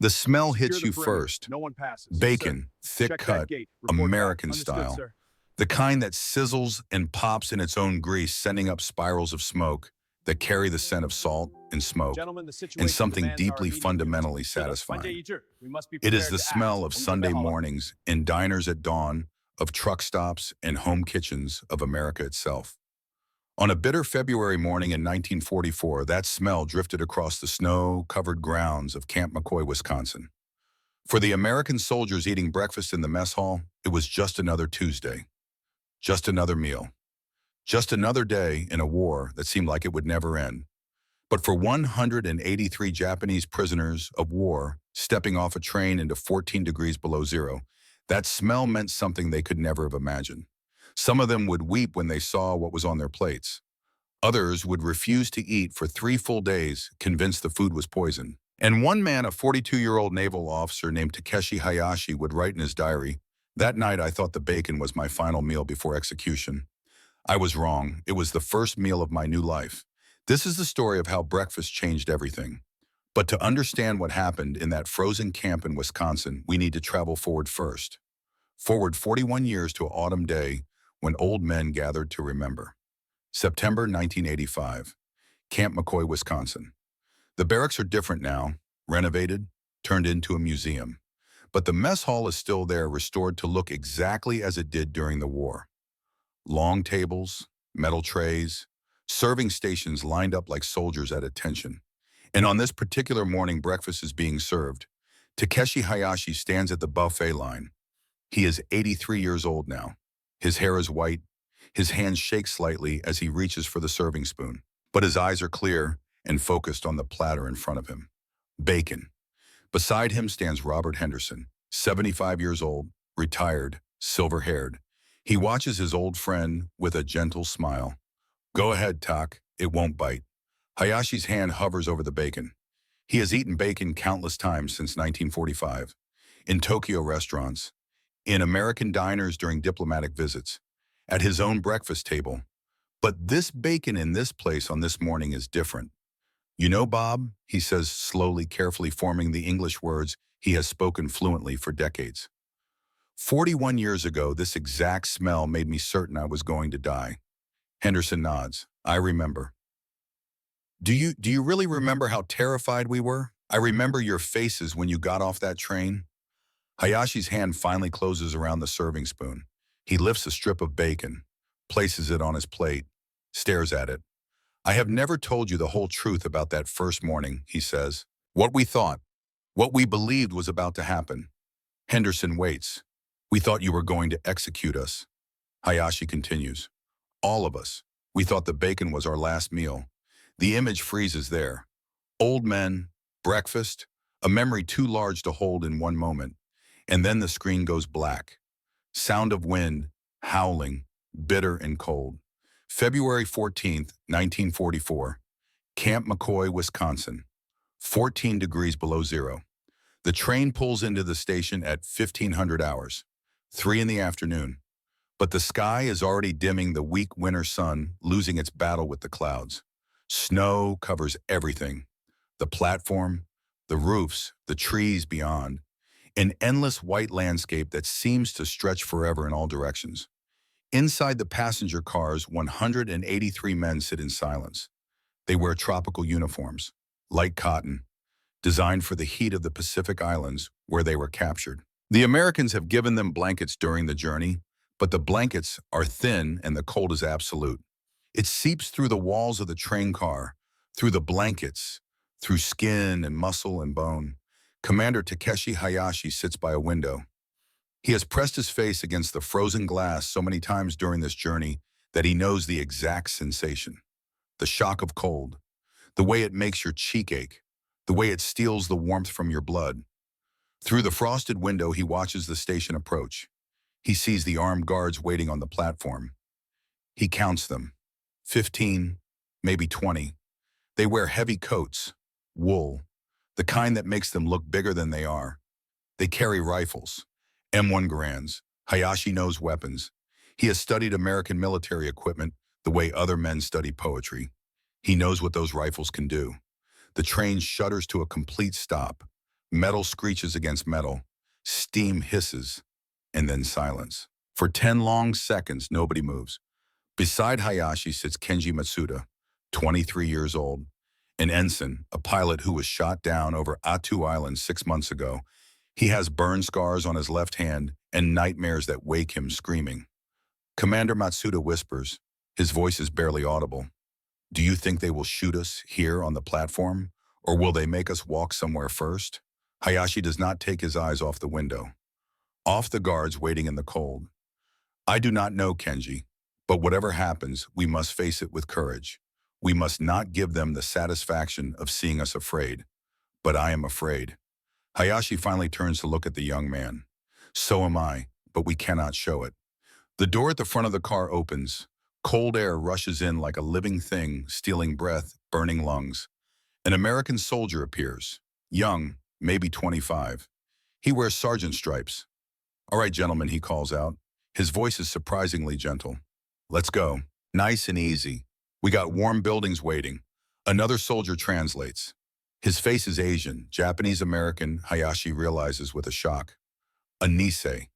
The smell Secure hits the you perimeter. first. No one passes. Yes, sir. Bacon, thick Check that cut, gate. Report back. American Understood, style. sir. The kind that sizzles and pops in its own grease, sending up spirals of smoke that carry the scent of salt and smoke, Gentlemen, the and situation something demands our deeply immediate unity. fundamentally Understood. satisfying. We must be It is prepared the to act. smell of Sunday mornings in diners at dawn, of truck stops and home kitchens of America itself. On a bitter February morning in 1944, that smell drifted across the snow-covered grounds of Camp McCoy, Wisconsin. For the American soldiers eating breakfast in the mess hall, it was just another Tuesday, just another meal, just another day in a war that seemed like it would never end. But for 183 Japanese prisoners of war stepping off a train into 14 degrees below zero, that smell meant something they could never have imagined. Some of them would weep when they saw what was on their plates. Others would refuse to eat for 3 full days, convinced the food was poison. And one man, a 42-year-old naval officer named Takeshi Hayashi, would write in his diary, "That night I thought the bacon was my final meal before execution. I was wrong. It was the first meal of my new life." This is the story of how breakfast changed everything. But to understand what happened in that frozen camp in Wisconsin, we need to travel forward first. Forward 41 years to an autumn day when old men gathered to remember. September 1985, Camp McCoy, Wisconsin. The barracks are different now, renovated, turned into a museum. But the mess hall is still there, restored to look exactly as it did during the war. Long tables, metal trays, serving stations lined up like soldiers at attention. And on this particular morning, breakfast is being served. Takeshi Hayashi stands at the buffet line. He is 83 years old now. His hair is white. His hands shake slightly as he reaches for the serving spoon. But his eyes are clear and focused on the platter in front of him. Bacon. Beside him stands Robert Henderson, 75 years old, retired, silver-haired. He watches his old friend with a gentle smile. "Go ahead, Tak. It won't bite." Hayashi's hand hovers over the bacon. He has eaten bacon countless times since 1945, in Tokyo restaurants, in American diners during diplomatic visits, at his own breakfast table. But this bacon in this place on this morning is different. "You know, Bob," he says slowly, carefully forming the English words he has spoken fluently for decades. "41 years ago, this exact smell made me certain I was going to die." Henderson nods. "I remember." Do you really remember how terrified we were? "I remember your faces when you got off that train." Hayashi's hand finally closes around the serving spoon. He lifts a strip of bacon, places it on his plate, stares at it. "I have never told you the whole truth about that first morning," he says. "What we thought, what we believed was about to happen." Henderson waits. "We thought you were going to execute us." Hayashi continues. "All of us. We thought the bacon was our last meal." The image freezes there. Old men, breakfast, a memory too large to hold in one moment. And then the screen goes black. Sound of wind, howling, bitter and cold. February 14th, 1944. Camp McCoy, Wisconsin. 14 degrees below zero. The train pulls into the station at 1500 hours, 3 in the afternoon. But the sky is already dimming, the weak winter sun losing its battle with the clouds. Snow covers everything. The platform, the roofs, the trees beyond. An endless white landscape that seems to stretch forever in all directions. Inside the passenger cars, 183 men sit in silence. They wear tropical uniforms, light cotton, designed for the heat of the Pacific Islands where they were captured. The Americans have given them blankets during the journey, but the blankets are thin and the cold is absolute. It seeps through the walls of the train car, through the blankets, through skin and muscle and bone. Commander Takeshi Hayashi sits by a window. He has pressed his face against the frozen glass so many times during this journey that he knows the exact sensation. The shock of cold, the way it makes your cheek ache, the way it steals the warmth from your blood. Through the frosted window, he watches the station approach. He sees the armed guards waiting on the platform. He counts them. 15, maybe 20. They wear heavy coats, wool, the kind that makes them look bigger than they are. They carry rifles, M1 Garands. Hayashi knows weapons. He has studied American military equipment the way other men study poetry. He knows what those rifles can do. The train shudders to a complete stop. Metal screeches against metal, steam hisses, and then silence. For 10 long seconds, nobody moves. Beside Hayashi sits Kenji Matsuda, 23 years old, an ensign, a pilot who was shot down over Attu Island 6 months ago. He has burn scars on his left hand and nightmares that wake him screaming. Commander Matsuda whispers, his voice is barely audible. Do you think they will shoot us here on the platform? Or will they make us walk somewhere first? Hayashi does not take his eyes off the window, off the guards waiting in the cold. I do not know, Kenji, but whatever happens, we must face it with courage. We must not give them the satisfaction of seeing us afraid. But I am afraid. Hayashi finally turns to look at the young man. So am I, but we cannot show it. The door at the front of the car opens. Cold air rushes in like a living thing, stealing breath, burning lungs. An American soldier appears. Young, maybe 25. He wears sergeant stripes. All right, gentlemen, he calls out. His voice is surprisingly gentle. Let's go. Nice and easy. We got warm buildings waiting. Another soldier translates. His face is Asian, Japanese-American, Hayashi realizes with a shock. A Nisei.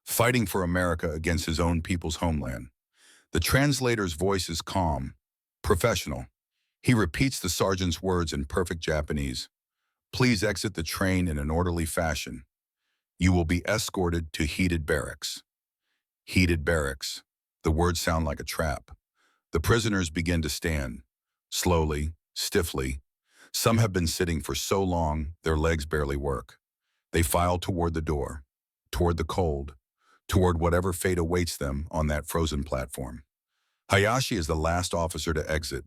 Fighting for America against his own people's homeland. The translator's voice is calm, professional. He repeats the sergeant's words in perfect Japanese. Please exit the train in an orderly fashion. You will be escorted to heated barracks. Heated barracks. The words sound like a trap. The prisoners begin to stand, slowly, stiffly. Some have been sitting for so long, their legs barely work. They file toward the door, toward the cold, toward whatever fate awaits them on that frozen platform. Hayashi is the last officer to exit.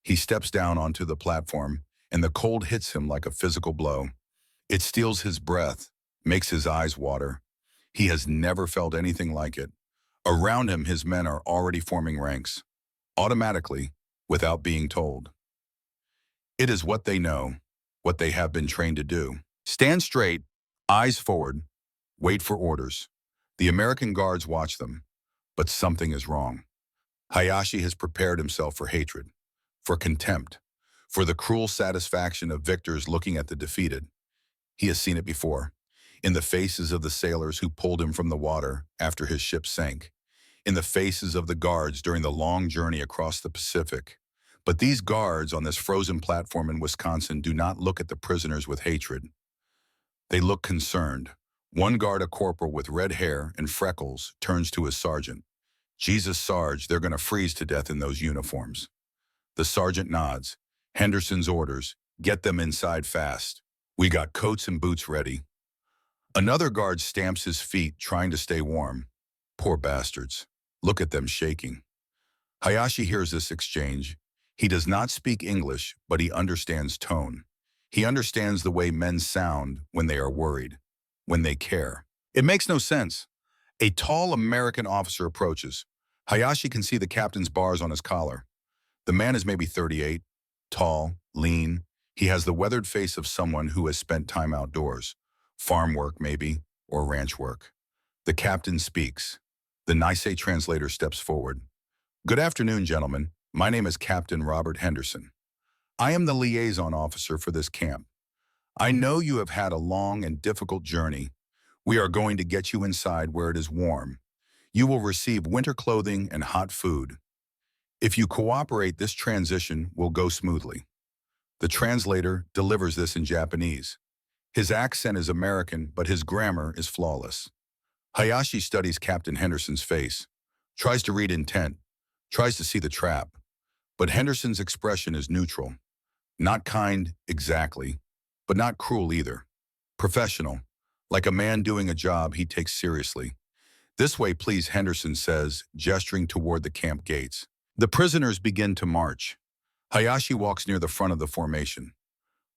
He steps down onto the platform, and the cold hits him like a physical blow. It steals his breath, makes his eyes water. He has never felt anything like it. Around him, his men are already forming ranks, automatically, without being told. It is what they know, what they have been trained to do. Stand straight, eyes forward, wait for orders. The American guards watch them, but something is wrong. Hayashi has prepared himself for hatred, for contempt, for the cruel satisfaction of victors looking at the defeated. He has seen it before, in the faces of the sailors who pulled him from the water after his ship sank, in the faces of the guards during the long journey across the Pacific. But these guards on this frozen platform in Wisconsin do not look at the prisoners with hatred. They look concerned. One guard, a corporal with red hair and freckles, turns to his sergeant. Jesus, Sarge, they're going to freeze to death in those uniforms. The sergeant nods. Henderson's orders, get them inside fast. We got coats and boots ready. Another guard stamps his feet, trying to stay warm. Poor bastards. Look at them shaking. Hayashi hears this exchange. He does not speak English, but he understands tone. He understands the way men sound when they are worried, when they care. It makes no sense. A tall American officer approaches. Hayashi can see the captain's bars on his collar. The man is maybe 38, tall, lean. He has the weathered face of someone who has spent time outdoors. Farm work, maybe, or ranch work. The captain speaks. The Nisei translator steps forward. Good afternoon, gentlemen. My name is Captain Robert Henderson. I am the liaison officer for this camp. I know you have had a long and difficult journey. We are going to get you inside where it is warm. You will receive winter clothing and hot food. If you cooperate, this transition will go smoothly. The translator delivers this in Japanese. His accent is American, but his grammar is flawless. Hayashi studies Captain Henderson's face, tries to read intent, tries to see the trap. But Henderson's expression is neutral. Not kind, exactly, but not cruel either. Professional, like a man doing a job he takes seriously. This way, please, Henderson says, gesturing toward the camp gates. The prisoners begin to march. Hayashi walks near the front of the formation.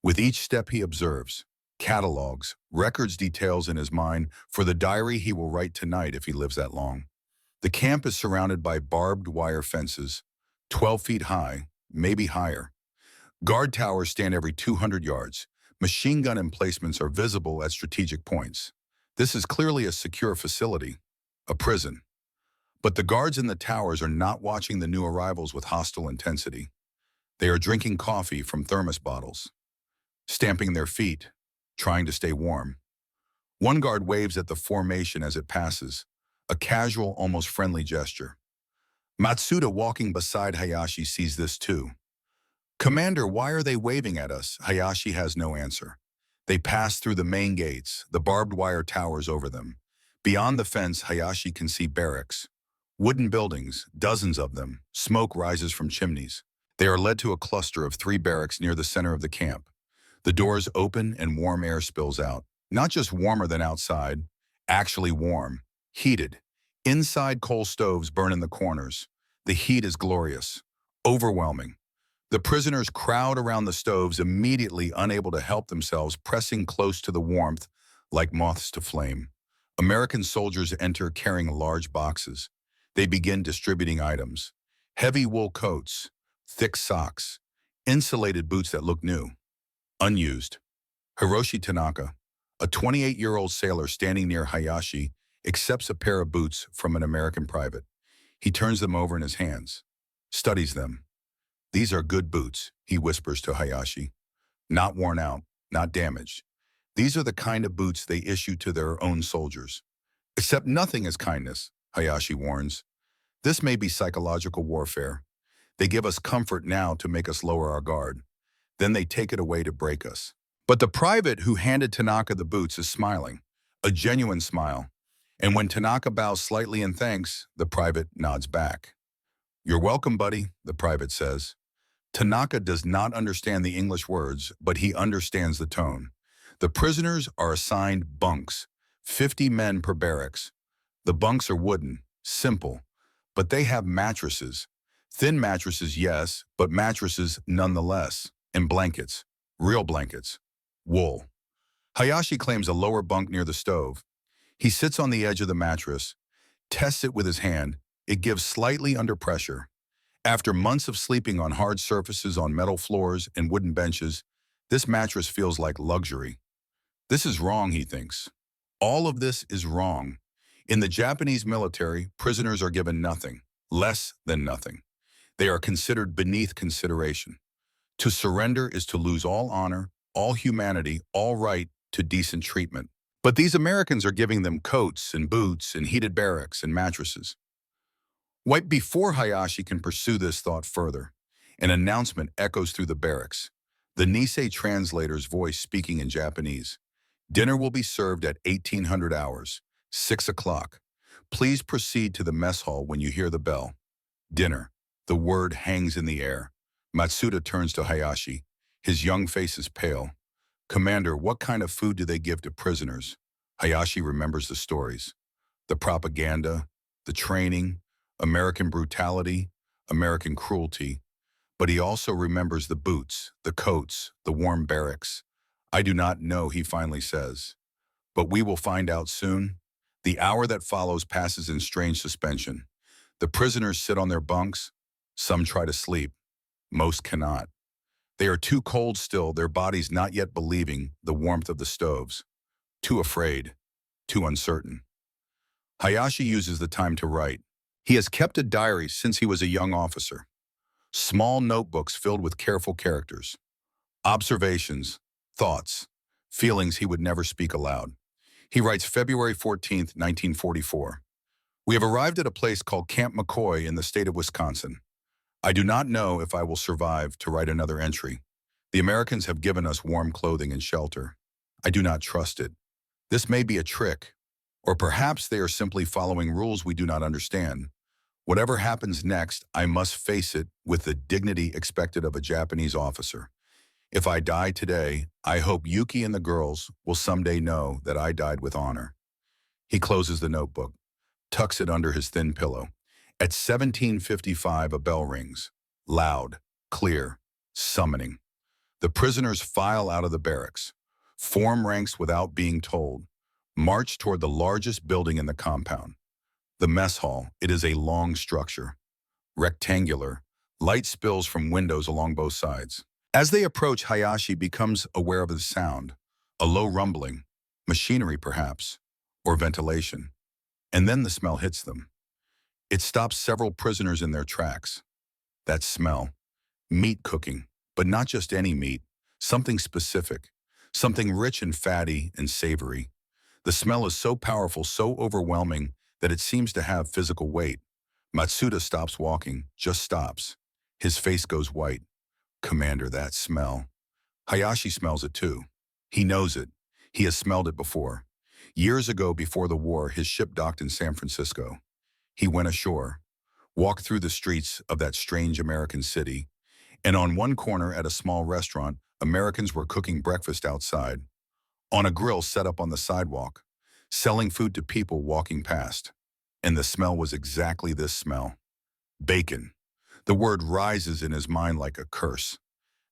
With each step he observes, catalogs, records, details in his mind for the diary he will write tonight if he lives that long. The camp is surrounded by barbed wire fences, 12 feet high, maybe higher. Guard towers stand every 200 yards. Machine gun emplacements are visible at strategic points. This is clearly a secure facility, a prison. But the guards in the towers are not watching the new arrivals with hostile intensity. They are drinking coffee from thermos bottles, stamping their feet, trying to stay warm. One guard waves at the formation as it passes, a casual, almost friendly gesture. Matsuda, walking beside Hayashi, sees this too. "Commander, why are they waving at us?" Hayashi has no answer. They pass through the main gates, the barbed wire towers over them. Beyond the fence, Hayashi can see barracks. Wooden buildings, dozens of them. Smoke rises from chimneys. They are led to a cluster of 3 barracks near the center of the camp. The doors open and warm air spills out. Not just warmer than outside, actually warm, heated. Inside, coal stoves burn in the corners. The heat is glorious, overwhelming. The prisoners crowd around the stoves, immediately unable to help themselves, pressing close to the warmth like moths to flame. American soldiers enter carrying large boxes. They begin distributing items. Heavy wool coats, thick socks, insulated boots that look new, unused. Hiroshi Tanaka, a 28-year-old sailor standing near Hayashi, accepts a pair of boots from an American private. He turns them over in his hands, studies them. "These are good boots," he whispers to Hayashi. "Not worn out, not damaged. These are the kind of boots they issue to their own soldiers." "Accept nothing as kindness," Hayashi warns. "This may be psychological warfare. They give us comfort now to make us lower our guard. Then they take it away to break us." But the private who handed Tanaka the boots is smiling, a genuine smile. And when Tanaka bows slightly in thanks, the private nods back. "You're welcome, buddy," the private says. Tanaka does not understand the English words, but he understands the tone. The prisoners are assigned bunks, 50 men per barracks. The bunks are wooden, simple, but they have mattresses. Thin mattresses, yes, but mattresses nonetheless. And blankets, real blankets, wool. Hayashi claims a lower bunk near the stove. He sits on the edge of the mattress, tests it with his hand. It gives slightly under pressure. After months of sleeping on hard surfaces, on metal floors and wooden benches, this mattress feels like luxury. This is wrong, he thinks. All of this is wrong. In the Japanese military, prisoners are given nothing, less than nothing. They are considered beneath consideration. To surrender is to lose all honor, all humanity, all right to decent treatment. But these Americans are giving them coats and boots and heated barracks and mattresses. Right before Hayashi can pursue this thought further, an announcement echoes through the barracks. The Nisei translator's voice speaking in Japanese. "Dinner will be served at 1800 hours, 6 o'clock. Please proceed to the mess hall when you hear the bell." Dinner. The word hangs in the air. Matsuda turns to Hayashi. His young face is pale. "Commander, what kind of food do they give to prisoners?" Hayashi remembers the stories. The propaganda, the training, American brutality, American cruelty. But he also remembers the boots, the coats, the warm barracks. "I do not know," he finally says. "But we will find out soon." The hour that follows passes in strange suspension. The prisoners sit on their bunks. Some try to sleep. Most cannot. They are too cold still, their bodies not yet believing the warmth of the stoves. Too afraid. Too uncertain. Hayashi uses the time to write. He has kept a diary since he was a young officer. Small notebooks filled with careful characters. Observations, thoughts, feelings he would never speak aloud. He writes February 14th, 1944. "We have arrived at a place called Camp McCoy in the state of Wisconsin. I do not know if I will survive to write another entry. The Americans have given us warm clothing and shelter. I do not trust it. This may be a trick, or perhaps they are simply following rules we do not understand. Whatever happens next, I must face it with the dignity expected of a Japanese officer. If I die today, I hope Yuki and the girls will someday know that I died with honor." He closes the notebook, tucks it under his thin pillow. At 17:55, a bell rings. Loud, clear, summoning. The prisoners file out of the barracks, form ranks without being told, march toward the largest building in the compound. The mess hall. It is a long structure. Rectangular, light spills from windows along both sides. As they approach, Hayashi becomes aware of the sound, a low rumbling, machinery perhaps, or ventilation. And then the smell hits them. It stops several prisoners in their tracks. That smell. Meat cooking, but not just any meat, something specific. something rich and fatty and savory. The smell is so powerful, so overwhelming, that it seems to have physical weight. Matsuda stops walking, just stops. His face goes white. Commander, that smell. Hayashi smells it too. He knows it. He has smelled it before. Years ago, before the war, his ship docked in San Francisco. He went ashore, walked through the streets of that strange American city, and on one corner at a small restaurant, Americans were cooking breakfast outside, on a grill set up on the sidewalk, selling food to people walking past. And the smell was exactly this smell. Bacon. The word rises in his mind like a curse.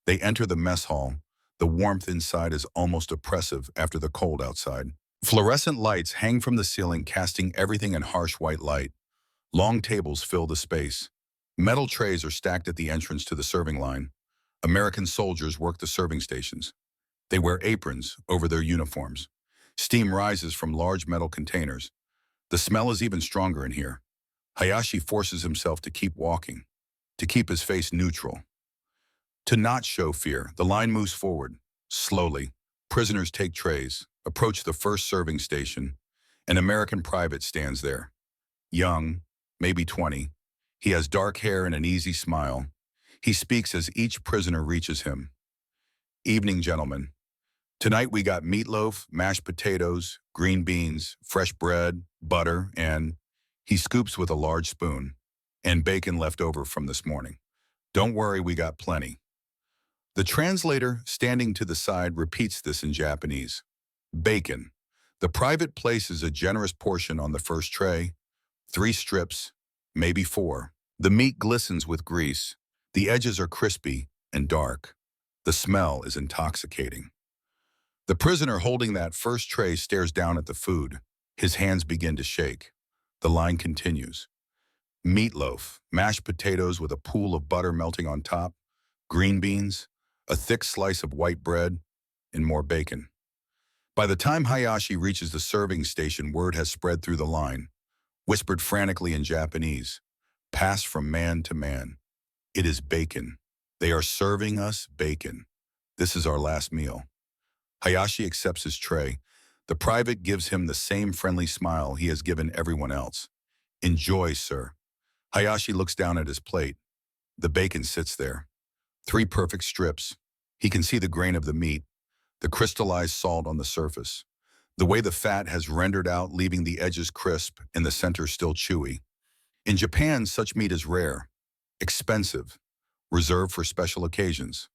They enter the mess hall. The warmth inside is almost oppressive after the cold outside. Fluorescent lights hang from the ceiling, casting everything in harsh white light. Long tables fill the space. Metal trays are stacked at the entrance to the serving line. American soldiers work the serving stations. They wear aprons over their uniforms. Steam rises from large metal containers. The smell is even stronger in here. Hayashi forces himself to keep walking, to keep his face neutral, to not show fear. The line moves forward. Slowly, prisoners take trays, approach the first serving station. An American private stands there. Young, maybe 20. He has dark hair and an easy smile. He speaks as each prisoner reaches him. Evening, gentlemen. Tonight we got meatloaf, mashed potatoes, green beans, fresh bread, butter, and he scoops with a large spoon, and bacon left over from this morning. Don't worry, we got plenty. The translator, standing to the side, repeats this in Japanese. Bacon. The private places a generous portion on the first tray. 3 strips, maybe 4. The meat glistens with grease. The edges are crispy and dark. The smell is intoxicating. The prisoner holding that first tray stares down at the food. His hands begin to shake. The line continues. Meatloaf, mashed potatoes with a pool of butter melting on top, green beans, a thick slice of white bread, and more bacon. By the time Hayashi reaches the serving station, word has spread through the line, whispered frantically in Japanese, passed from man to man. It is bacon. They are serving us bacon. This is our last meal. Hayashi accepts his tray. The private gives him the same friendly smile he has given everyone else. Enjoy, sir. Hayashi looks down at his plate. The bacon sits there. 3 perfect strips. He can see the grain of the meat, the crystallized salt on the surface, the way the fat has rendered out, leaving the edges crisp and the center still chewy. In Japan, such meat is rare, expensive, reserved for special occasions,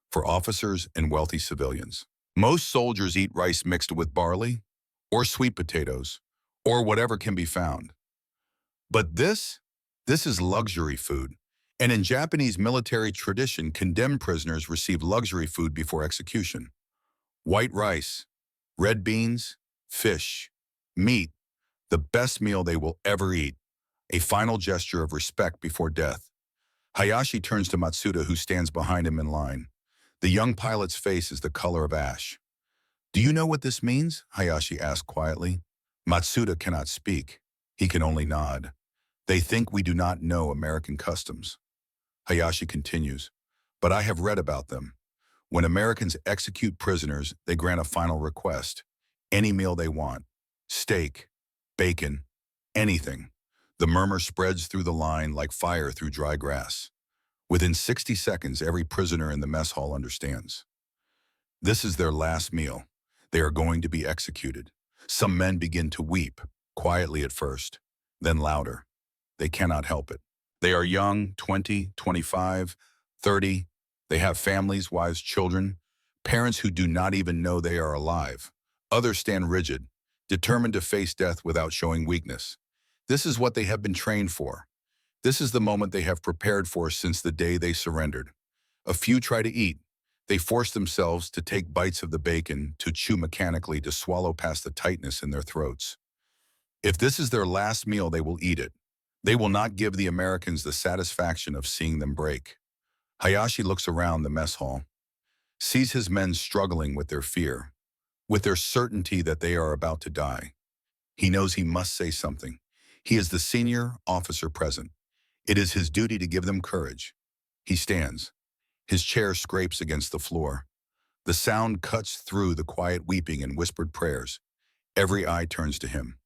for officers and wealthy civilians. Most soldiers eat rice mixed with barley, or sweet potatoes, or whatever can be found. But this is luxury food. And in Japanese military tradition, condemned prisoners receive luxury food before execution. White rice, red beans, fish, meat, the best meal they will ever eat, a final gesture of respect before death. Hayashi turns to Matsuda, who stands behind him in line. The young pilot's face is the color of ash. Do you know what this means? Hayashi asked quietly. Matsuda cannot speak. He can only nod. They think we do not know American customs. Hayashi continues, but I have read about them. When Americans execute prisoners, they grant a final request. Any meal they want. Steak, bacon, anything. The murmur spreads through the line like fire through dry grass. Within 60 seconds, every prisoner in the mess hall understands. This is their last meal. They are going to be executed. Some men begin to weep, quietly at first, then louder. They cannot help it. They are young, 20, 25, 30. They have families, wives, children, parents who do not even know they are alive. Others stand rigid, determined to face death without showing weakness. This is what they have been trained for. This is the moment they have prepared for since the day they surrendered. A few try to eat. They force themselves to take bites of the bacon, to chew mechanically, to swallow past the tightness in their throats. If this is their last meal, they will eat it. They will not give the Americans the satisfaction of seeing them break. Hayashi looks around the mess hall, sees his men struggling with their fear, with their certainty that they are about to die. He knows he must say something. He is the senior officer present. It is his duty to give them courage. He stands. His chair scrapes against the floor. The sound cuts through the quiet weeping and whispered prayers. Every eye turns to him.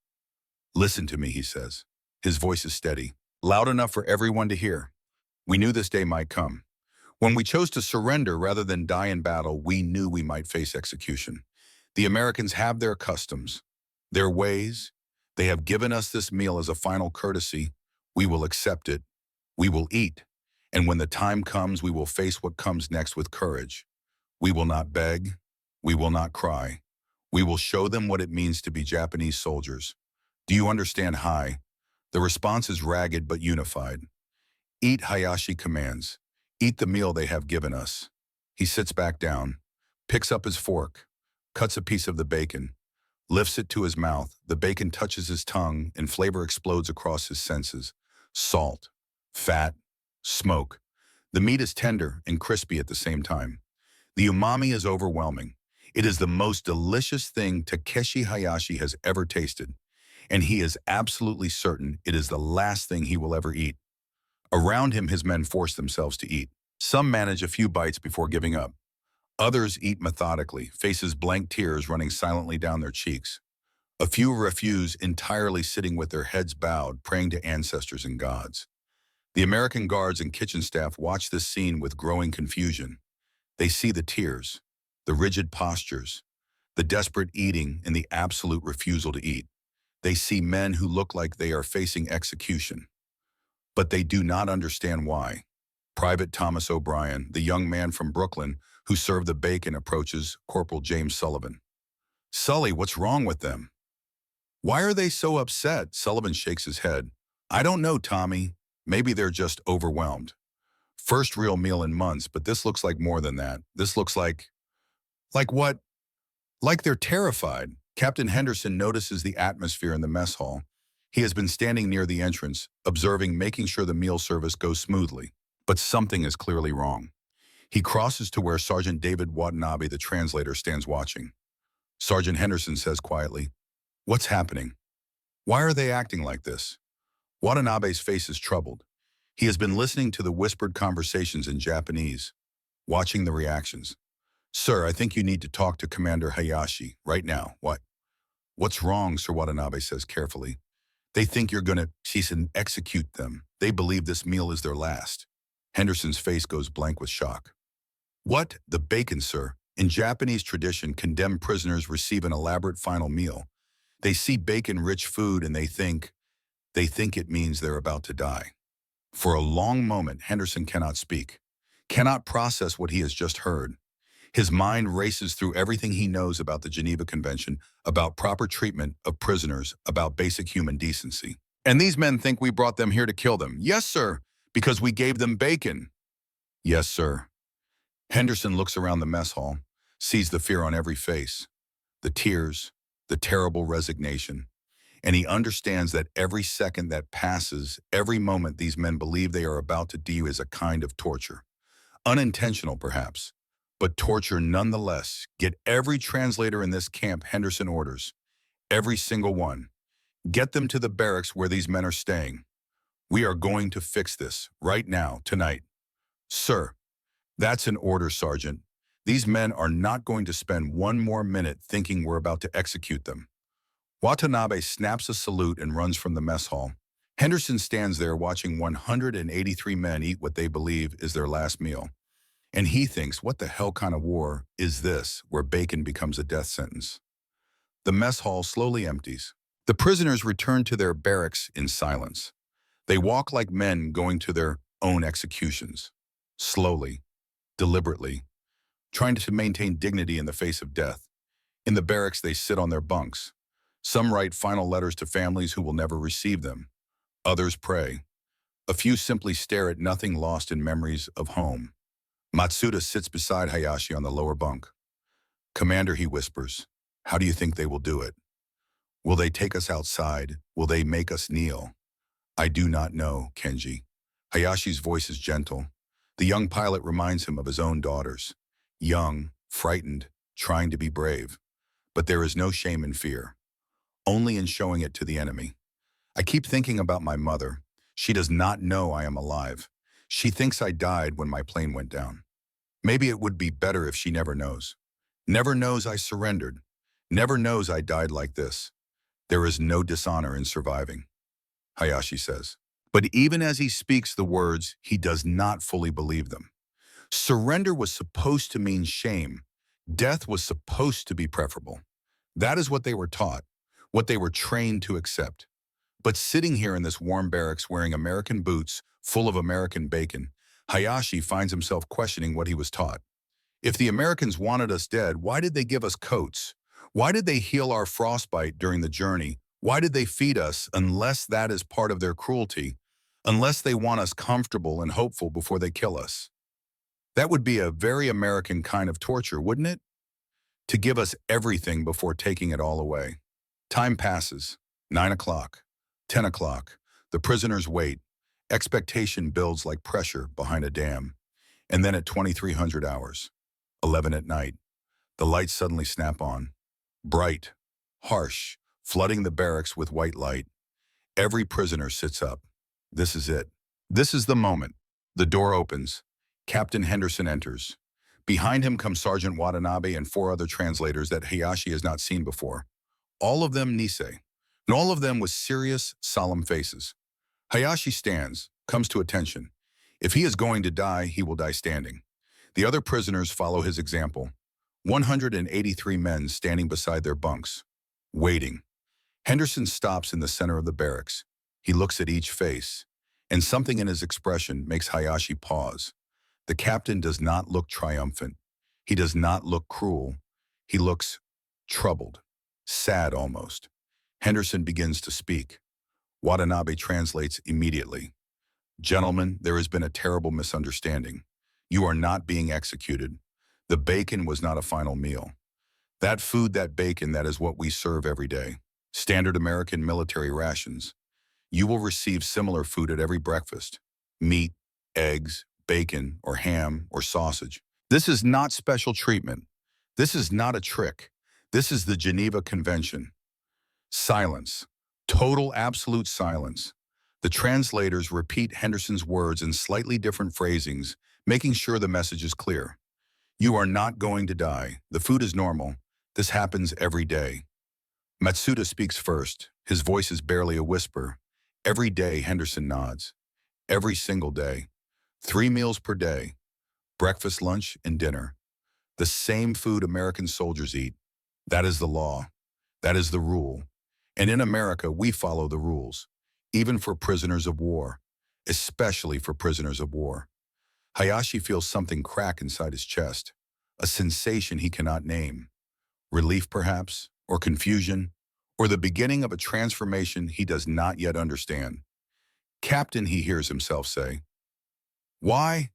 "Listen to me," he says. His voice is steady, loud enough for everyone to hear. "We knew this day might come. When we chose to surrender rather than die in battle, we knew we might face execution. The Americans have their customs, their ways. They have given us this meal as a final courtesy. We will accept it. We will eat. And when the time comes, we will face what comes next with courage. We will not beg. We will not cry. We will show them what it means to be Japanese soldiers. Do you understand, Hai?" The response is ragged but unified. "Eat," Hayashi commands. "Eat the meal they have given us." He sits back down, picks up his fork, cuts a piece of the bacon, lifts it to his mouth. The bacon touches his tongue and flavor explodes across his senses. Salt, fat, smoke. The meat is tender and crispy at the same time. The umami is overwhelming. It is the most delicious thing Takeshi Hayashi has ever tasted, and he is absolutely certain it is the last thing he will ever eat. Around him, his men force themselves to eat. Some manage a few bites before giving up. Others eat methodically, faces blank, tears running silently down their cheeks. A few refuse entirely, sitting with their heads bowed, praying to ancestors and gods. The American guards and kitchen staff watch this scene with growing confusion. They see the tears, the rigid postures, the desperate eating, and the absolute refusal to eat. They see men who look like they are facing execution. But they do not understand why. Private Thomas O'Brien, the young man from Brooklyn who served the bacon, approaches Corporal James Sullivan. "Sully, what's wrong with them? Why are they so upset?" Sullivan shakes his head. "I don't know, Tommy. Maybe they're just overwhelmed. First real meal in months, but this looks like more than that. This looks like..." "Like what?" "Like they're terrified." Captain Henderson notices the atmosphere in the mess hall. He has been standing near the entrance, observing, making sure the meal service goes smoothly. But something is clearly wrong. He crosses to where Sergeant David Watanabe, the translator, stands watching. Sergeant Henderson says quietly, "What's happening? Why are they acting like this?" Watanabe's face is troubled. He has been listening to the whispered conversations in Japanese, watching the reactions. "Sir, I think you need to talk to Commander Hayashi right now." What's wrong?" Sir Watanabe says carefully. "They think you're going to cease and execute them. They believe this meal is their last." Henderson's face goes blank with shock. "What? The bacon, sir. In Japanese tradition, condemned prisoners receive an elaborate final meal. They see bacon-rich food and they think it means they're about to die." For a long moment, Henderson cannot speak, cannot process what he has just heard. His mind races through everything he knows about the Geneva Convention, about proper treatment of prisoners, about basic human decency. "And these men think we brought them here to kill them." "Yes, sir, because we gave them bacon." "Yes, sir." Henderson looks around the mess hall, sees the fear on every face, the tears, the terrible resignation, and he understands that every second that passes, every moment these men believe they are about to do is a kind of torture. Unintentional, perhaps, but torture nonetheless. "Get every translator in this camp," Henderson orders. "Every single one. Get them to the barracks where these men are staying. We are going to fix this, right now, tonight." "Sir." "That's an order, Sergeant. These men are not going to spend one more minute thinking we're about to execute them." Watanabe snaps a salute and runs from the mess hall. Henderson stands there watching 183 men eat what they believe is their last meal. And he thinks, what the hell kind of war is this, where bacon becomes a death sentence? The mess hall slowly empties. The prisoners return to their barracks in silence. They walk like men going to their own executions. Slowly, deliberately, trying to maintain dignity in the face of death. In the barracks, they sit on their bunks. Some write final letters to families who will never receive them. Others pray. A few simply stare at nothing, lost in memories of home. Matsuda sits beside Hayashi on the lower bunk. "Commander," he whispers, "how do you think they will do it? Will they take us outside? Will they make us kneel?" "I do not know, Kenji." Hayashi's voice is gentle. The young pilot reminds him of his own daughters. Young, frightened, trying to be brave. But there is no shame in fear, only in showing it to the enemy. "I keep thinking about my mother. She does not know I am alive. She thinks I died when my plane went down. Maybe it would be better if she never knows." Never knows I surrendered. Never knows I died like this. There is no dishonor in surviving, Hayashi says. But even as he speaks the words, he does not fully believe them. Surrender was supposed to mean shame. Death was supposed to be preferable. That is what they were taught, what they were trained to accept. But sitting here in this warm barracks wearing American boots full of American bacon, Hayashi finds himself questioning what he was taught. If the Americans wanted us dead, why did they give us coats? Why did they heal our frostbite during the journey? Why did they feed us unless that is part of their cruelty, unless they want us comfortable and hopeful before they kill us? That would be a very American kind of torture, wouldn't it? To give us everything before taking it all away. Time passes. 9 o'clock. 10 o'clock. The prisoners wait. Expectation builds like pressure behind a dam. And then at 2300 hours, 11 at night, the lights suddenly snap on. Bright, harsh, flooding the barracks with white light. Every prisoner sits up. This is it. This is the moment. The door opens. Captain Henderson enters. Behind him comes Sergeant Watanabe and 4 other translators that Hayashi has not seen before. All of them Nisei, and all of them with serious, solemn faces. Hayashi stands, comes to attention. If he is going to die, he will die standing. The other prisoners follow his example. 183 men standing beside their bunks, waiting. Henderson stops in the center of the barracks. He looks at each face, and something in his expression makes Hayashi pause. The captain does not look triumphant. He does not look cruel. He looks troubled, sad almost. Henderson begins to speak. Watanabe translates immediately. Gentlemen, there has been a terrible misunderstanding. You are not being executed. The bacon was not a final meal. That food, that bacon, that is what we serve every day. Standard American military rations. You will receive similar food at every breakfast. Meat, eggs, bacon, or ham, or sausage. This is not special treatment. This is not a trick. This is the Geneva Convention. Silence. Total, absolute silence. The translators repeat Henderson's words in slightly different phrasings, making sure the message is clear. You are not going to die. The food is normal. This happens every day. Matsuda speaks first. His voice is barely a whisper. Every day, Henderson nods. Every single day. 3 meals per day. Breakfast, lunch, and dinner. The same food American soldiers eat. That is the law. That is the rule. And in America, we follow the rules, even for prisoners of war, especially for prisoners of war. Hayashi feels something crack inside his chest, a sensation he cannot name. Relief, perhaps, or confusion, or the beginning of a transformation he does not yet understand. Captain, he hears himself say. Why?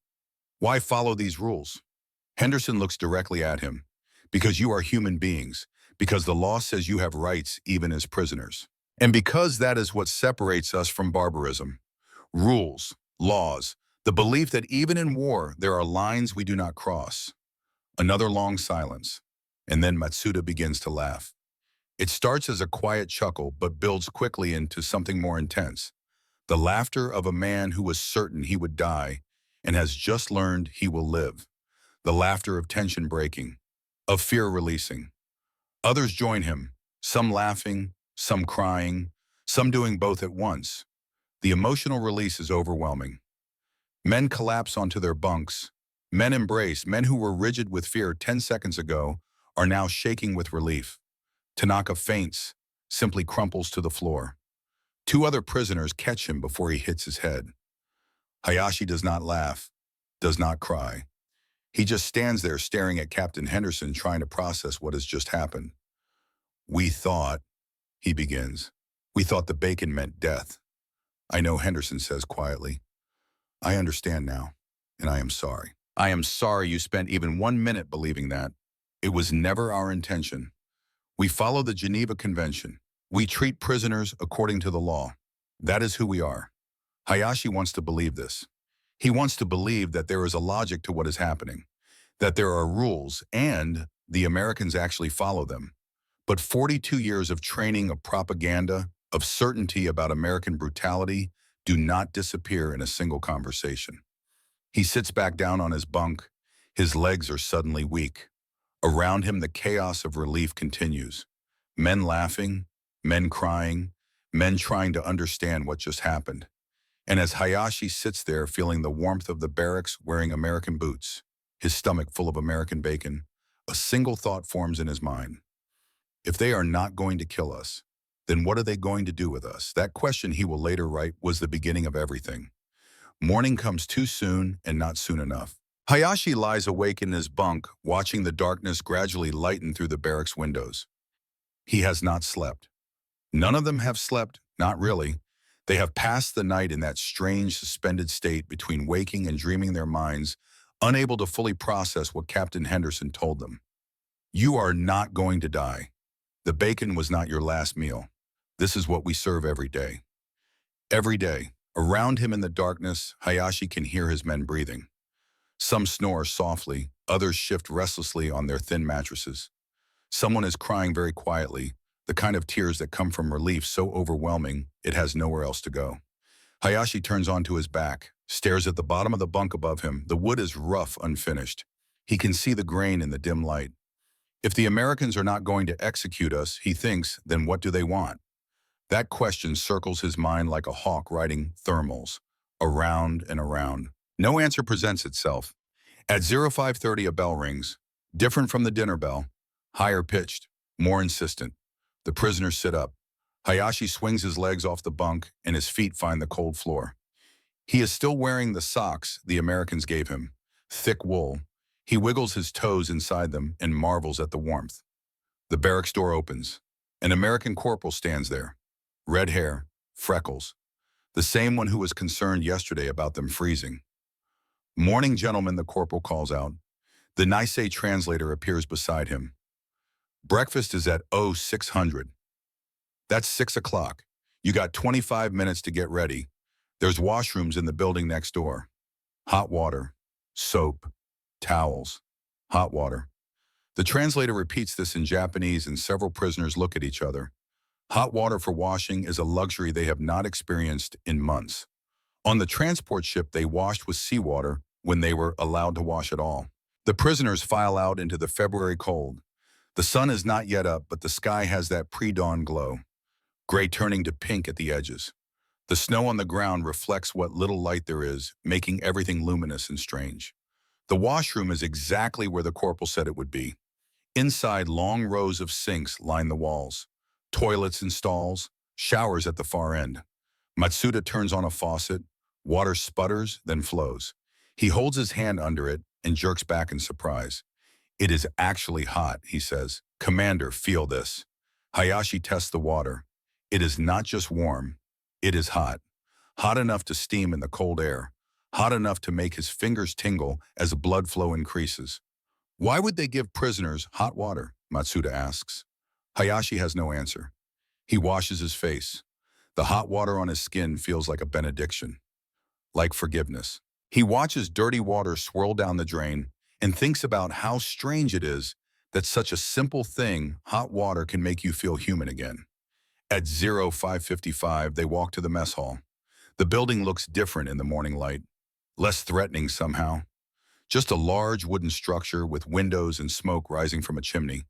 Why follow these rules? Henderson looks directly at him. Because you are human beings, because the law says you have rights even as prisoners. And because that is what separates us from barbarism. Rules, laws, the belief that even in war there are lines we do not cross. Another long silence, and then Matsuda begins to laugh. It starts as a quiet chuckle but builds quickly into something more intense. The laughter of a man who was certain he would die and has just learned he will live. The laughter of tension breaking, of fear releasing. Others join him, some laughing, some crying, some doing both at once. The emotional release is overwhelming. Men collapse onto their bunks. Men embrace. Men who were rigid with fear 10 seconds ago are now shaking with relief. Tanaka faints, simply crumples to the floor. 2 other prisoners catch him before he hits his head. Hayashi does not laugh, does not cry. He just stands there staring at Captain Henderson, trying to process what has just happened. We thought, he begins, we thought the bacon meant death. I know, Henderson says quietly. I understand now, and I am sorry. I am sorry you spent even 1 minute believing that. It was never our intention. We follow the Geneva Convention. We treat prisoners according to the law. That is who we are. Hayashi wants to believe this. He wants to believe that there is a logic to what is happening, that there are rules, and the Americans actually follow them. But 42 years of training, of propaganda, of certainty about American brutality do not disappear in a single conversation. He sits back down on his bunk. His legs are suddenly weak. Around him, the chaos of relief continues. Men laughing, men crying, men trying to understand what just happened. And as Hayashi sits there feeling the warmth of the barracks wearing American boots, his stomach full of American bacon, a single thought forms in his mind. If they are not going to kill us, then what are they going to do with us? That question, he will later write, was the beginning of everything. Morning comes too soon and not soon enough. Hayashi lies awake in his bunk, watching the darkness gradually lighten through the barracks windows. He has not slept. None of them have slept, not really. They have passed the night in that strange, suspended state between waking and dreaming their minds, unable to fully process what Captain Henderson told them. You are not going to die. The bacon was not your last meal. This is what we serve every day. Every day, around him in the darkness, Hayashi can hear his men breathing. Some snore softly, others shift restlessly on their thin mattresses. Someone is crying very quietly, the kind of tears that come from relief so overwhelming it has nowhere else to go. Hayashi turns onto his back, stares at the bottom of the bunk above him. The wood is rough, unfinished. He can see the grain in the dim light. If the Americans are not going to execute us, he thinks, then what do they want? That question circles his mind like a hawk riding thermals, around and around. No answer presents itself. At 0530 a bell rings, different from the dinner bell, higher pitched, more insistent. The prisoners sit up. Hayashi swings his legs off the bunk and his feet find the cold floor. He is still wearing the socks the Americans gave him, thick wool. He wiggles his toes inside them and marvels at the warmth. The barracks door opens. An American corporal stands there. Red hair, freckles. The same one who was concerned yesterday about them freezing. Morning, gentlemen, the corporal calls out. The Nisei translator appears beside him. Breakfast is at 0600. That's 6 o'clock. You got 25 minutes to get ready. There's washrooms in the building next door. Hot water, soap, towels, hot water. The translator repeats this in Japanese and several prisoners look at each other. Hot water for washing is a luxury they have not experienced in months. On the transport ship, they washed with seawater when they were allowed to wash at all. The prisoners file out into the February cold. The sun is not yet up, but the sky has that pre-dawn glow, gray turning to pink at the edges. The snow on the ground reflects what little light there is, making everything luminous and strange. The washroom is exactly where the corporal said it would be. Inside, long rows of sinks line the walls. Toilets and stalls, showers at the far end. Matsuda turns on a faucet. Water sputters, then flows. He holds his hand under it and jerks back in surprise. It is actually hot, he says. Commander, feel this. Hayashi tests the water. It is not just warm, it is hot. Hot enough to steam in the cold air. Hot enough to make his fingers tingle as blood flow increases. Why would they give prisoners hot water? Matsuda asks. Hayashi has no answer. He washes his face. The hot water on his skin feels like a benediction, like forgiveness. He watches dirty water swirl down the drain and thinks about how strange it is that such a simple thing, hot water, can make you feel human again. At 0555, they walk to the mess hall. The building looks different in the morning light, less threatening somehow. Just a large wooden structure with windows and smoke rising from a chimney.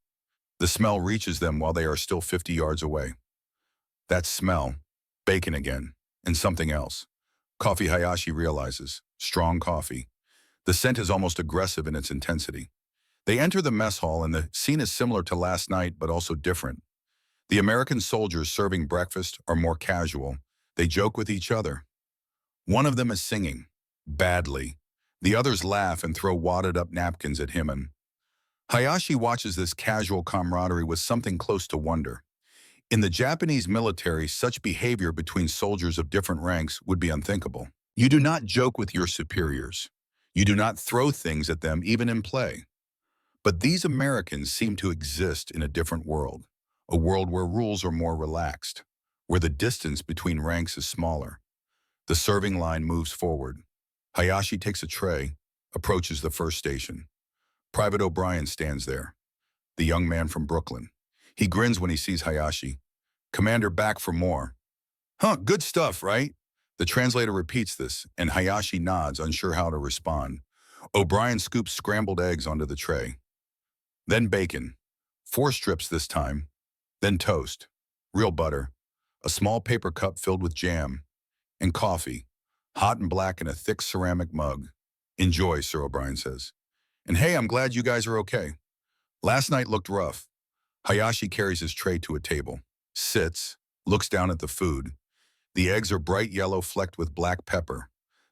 The smell reaches them while they are still 50 yards away. That smell, bacon again, and something else. Coffee, Hayashi realizes. Strong coffee. The scent is almost aggressive in its intensity. They enter the mess hall and the scene is similar to last night, but also different. The American soldiers serving breakfast are more casual. They joke with each other. One of them is singing, badly. The others laugh and throw wadded up napkins at him, and Hayashi watches this casual camaraderie with something close to wonder. In the Japanese military, such behavior between soldiers of different ranks would be unthinkable. You do not joke with your superiors. You do not throw things at them, even in play. But these Americans seem to exist in a different world, a world where rules are more relaxed, where the distance between ranks is smaller. The serving line moves forward. Hayashi takes a tray, approaches the first station. Private O'Brien stands there, the young man from Brooklyn. He grins when he sees Hayashi. Commander, back for more. Huh, good stuff, right? The translator repeats this, and Hayashi nods, unsure how to respond. O'Brien scoops scrambled eggs onto the tray. then bacon, 4 strips this time, then toast, real butter, a small paper cup filled with jam, and coffee, hot and black in a thick ceramic mug. Enjoy, Sir O'Brien says. And hey, I'm glad you guys are okay. Last night looked rough. Hayashi carries his tray to a table, sits, looks down at the food. The eggs are bright yellow flecked with black pepper.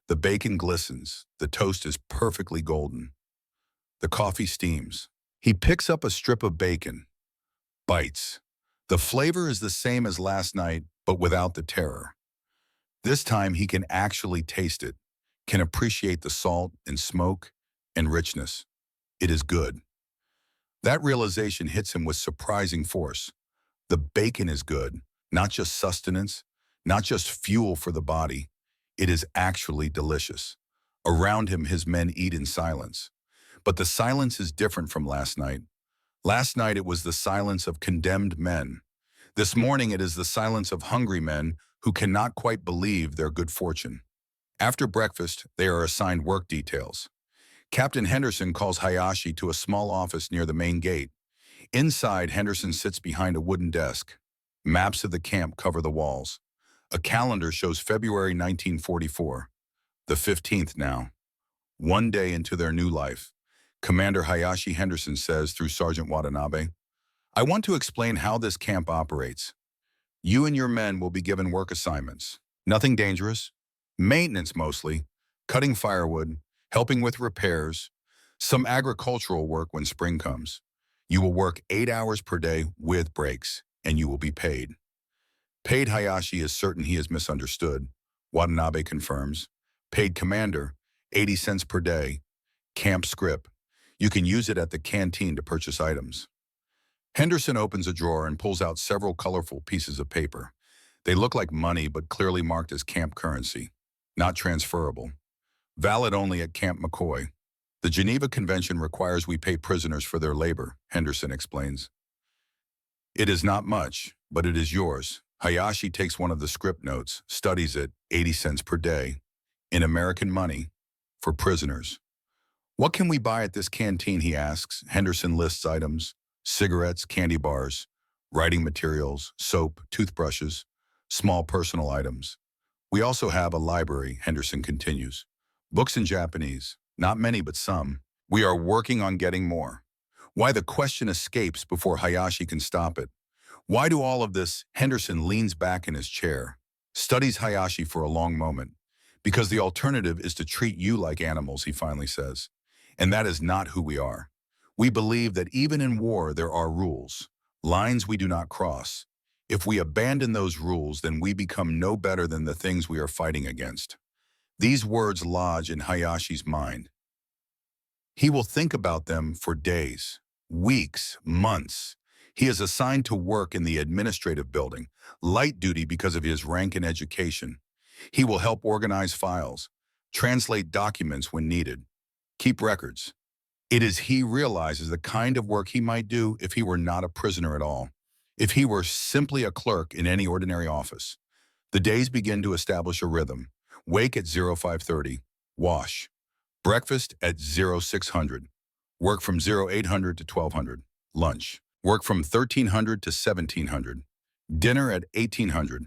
The bacon glistens. The toast is perfectly golden. The coffee steams. He picks up a strip of bacon, bites. The flavor is the same as last night, but without the terror. This time he can actually taste it, can appreciate the salt and smoke and richness. It is good. That realization hits him with surprising force. The bacon is good, not just sustenance, not just fuel for the body. It is actually delicious. Around him, his men eat in silence. But the silence is different from last night. Last night it was the silence of condemned men. This morning it is the silence of hungry men who cannot quite believe their good fortune. After breakfast, they are assigned work details. Captain Henderson calls Hayashi to a small office near the main gate. Inside, Henderson sits behind a wooden desk. Maps of the camp cover the walls. A calendar shows February 1944, the 15th now. 1 day into their new life. Commander Hayashi Henderson says through Sergeant Watanabe, I want to explain how this camp operates. You and your men will be given work assignments. Nothing dangerous. Maintenance mostly. Cutting firewood. Helping with repairs. Some agricultural work when spring comes. You will work 8 hours per day with breaks, and you will be paid. Paid Hayashi is certain he is misunderstood. Watanabe confirms. Paid commander, 80 cents per day. Camp scrip. You can use it at the canteen to purchase items. Henderson opens a drawer and pulls out several colorful pieces of paper. They look like money, but clearly marked as camp currency. Not transferable. Valid only at Camp McCoy. The Geneva Convention requires we pay prisoners for their labor, Henderson explains. It is not much, but it is yours. Hayashi takes one of the script notes, studies it, 80 cents per day, in American money, for prisoners. What can we buy at this canteen, he asks. Henderson lists items, cigarettes, candy bars, writing materials, soap, toothbrushes, small personal items. We also have a library, Henderson continues. Books in Japanese, not many but some. We are working on getting more. Why the question escapes before Hayashi can stop it. Why do all of this? Henderson leans back in his chair, studies Hayashi for a long moment. Because the alternative is to treat you like animals, he finally says. And that is not who we are. We believe that even in war there are rules, lines we do not cross. If we abandon those rules, then we become no better than the things we are fighting against. These words lodge in Hayashi's mind. He will think about them for days, weeks, months. He is assigned to work in the administrative building, light duty because of his rank and education. He will help organize files, translate documents when needed, keep records. It is he realizes the kind of work he might do if he were not a prisoner at all, if he were simply a clerk in any ordinary office. The days begin to establish a rhythm. Wake at 0530, wash. Breakfast at 0600, work from 0800 to 1200, lunch. Work from 1300 to 1700, dinner at 1800,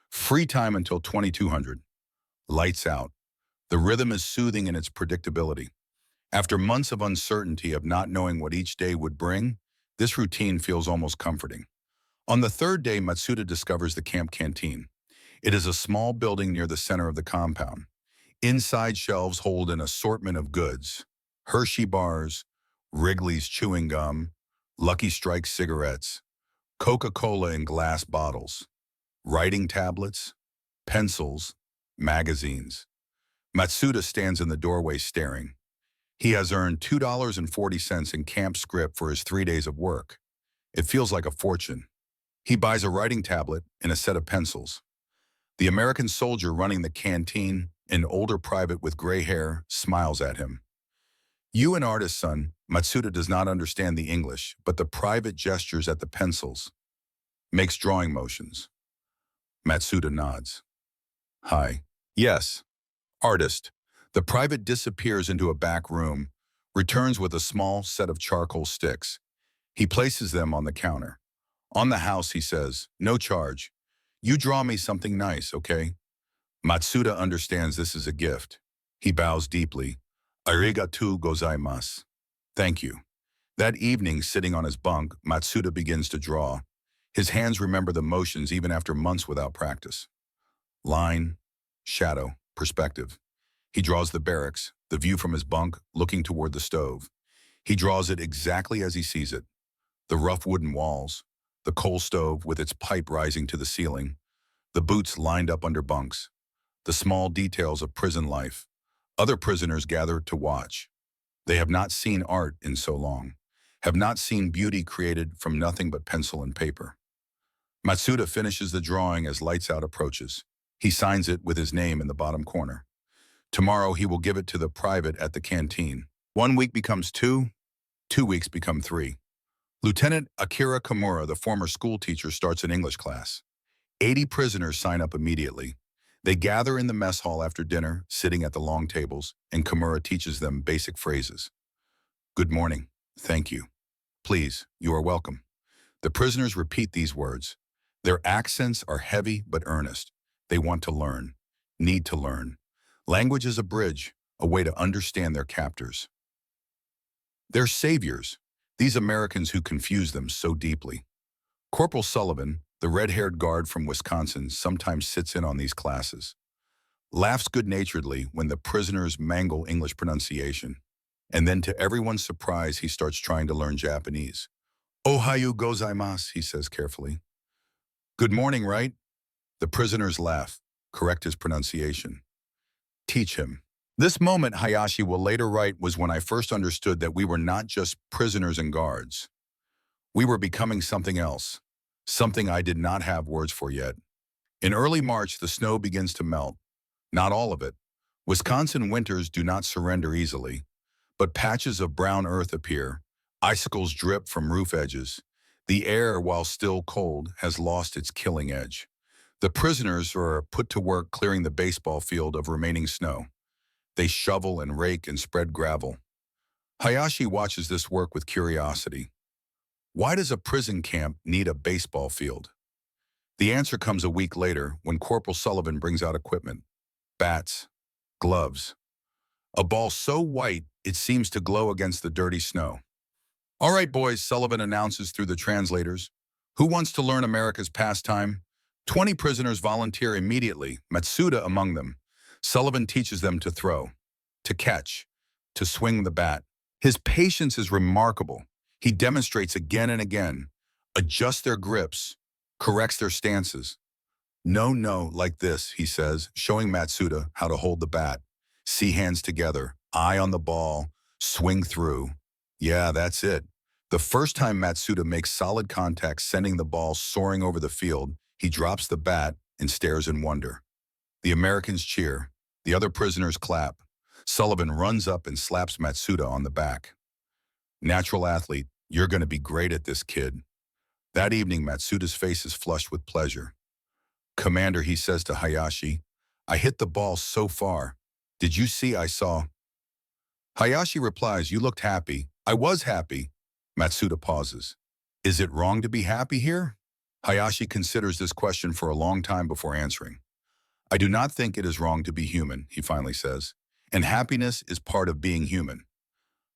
free time until 2200, lights out. The rhythm is soothing in its predictability. After months of uncertainty of not knowing what each day would bring, this routine feels almost comforting. On the third day, Matsuda discovers the camp canteen. It is a small building near the center of the compound. Inside shelves hold an assortment of goods: Hershey bars, Wrigley's chewing gum, Lucky Strike cigarettes, Coca-Cola in glass bottles, writing tablets, pencils, magazines. Matsuda stands in the doorway staring. He has earned $2.40 in camp scrip for his 3 days of work. It feels like a fortune. He buys a writing tablet and a set of pencils. The American soldier running the canteen, an older private with gray hair, smiles at him. You an artist, son. Matsuda does not understand the English, but the private gestures at the pencils, makes drawing motions. Matsuda nods. Hi. Yes. Artist. The private disappears into a back room, returns with a small set of charcoal sticks. He places them on the counter. On the house, he says, "No charge. You draw me something nice, okay?" Matsuda understands this is a gift. He bows deeply. "Arigatou gozaimasu." Thank you. That evening, sitting on his bunk, Matsuda begins to draw. His hands remember the motions even after months without practice. Line, shadow, perspective. He draws the barracks, the view from his bunk, looking toward the stove. He draws it exactly as he sees it. The rough wooden walls, the coal stove with its pipe rising to the ceiling, the boots lined up under bunks, the small details of prison life. Other prisoners gather to watch. They have not seen art in so long, have not seen beauty created from nothing but pencil and paper. Matsuda finishes the drawing as lights out approaches. He signs it with his name in the bottom corner. Tomorrow he will give it to the private at the canteen. 1 week becomes 2, 2 weeks become 3. Lieutenant Akira Kimura, the former school teacher, starts an English class. 80 prisoners sign up immediately. They gather in the mess hall after dinner, sitting at the long tables, and Kimura teaches them basic phrases. "Good morning. Thank you. Please, you are welcome." The prisoners repeat these words. Their accents are heavy but earnest. They want to learn, need to learn. Language is a bridge, a way to understand their captors. They're saviors, these Americans who confuse them so deeply. Corporal Sullivan, the red-haired guard from Wisconsin, sometimes sits in on these classes, laughs good-naturedly when the prisoners mangle English pronunciation, and then to everyone's surprise, he starts trying to learn Japanese. "Ohayo gozaimasu," he says carefully. "Good morning, right?" The prisoners laugh, correct his pronunciation. Teach him. This moment, Hayashi will later write, was when I first understood that we were not just prisoners and guards. We were becoming something else, something I did not have words for yet. In early March, the snow begins to melt. Not all of it. Wisconsin winters do not surrender easily, but patches of brown earth appear. Icicles drip from roof edges. The air, while still cold, has lost its killing edge. The prisoners are put to work clearing the baseball field of remaining snow. They shovel and rake and spread gravel. Hayashi watches this work with curiosity. Why does a prison camp need a baseball field? The answer comes a week later when Corporal Sullivan brings out equipment. Bats, gloves. A ball so white it seems to glow against the dirty snow. "All right, boys," Sullivan announces through the translators. "Who wants to learn America's pastime?" 20 prisoners volunteer immediately, Matsuda among them. Sullivan teaches them to throw, to catch, to swing the bat. His patience is remarkable. He demonstrates again and again, adjusts their grips, corrects their stances. "No, like this," he says, showing Matsuda how to hold the bat. "See hands together, eye on the ball, swing through." Yeah, that's it. The first time Matsuda makes solid contact, sending the ball soaring over the field, he drops the bat and stares in wonder. The Americans cheer. The other prisoners clap. Sullivan runs up and slaps Matsuda on the back. "Natural athlete, you're going to be great at this, kid." That evening, Matsuda's face is flushed with pleasure. "Commander," he says to Hayashi, "I hit the ball so far. Did you see I saw?" Hayashi replies, "You looked happy." "I was happy." Matsuda pauses. "Is it wrong to be happy here?" Hayashi considers this question for a long time before answering. "I do not think it is wrong to be human," he finally says, "and happiness is part of being human.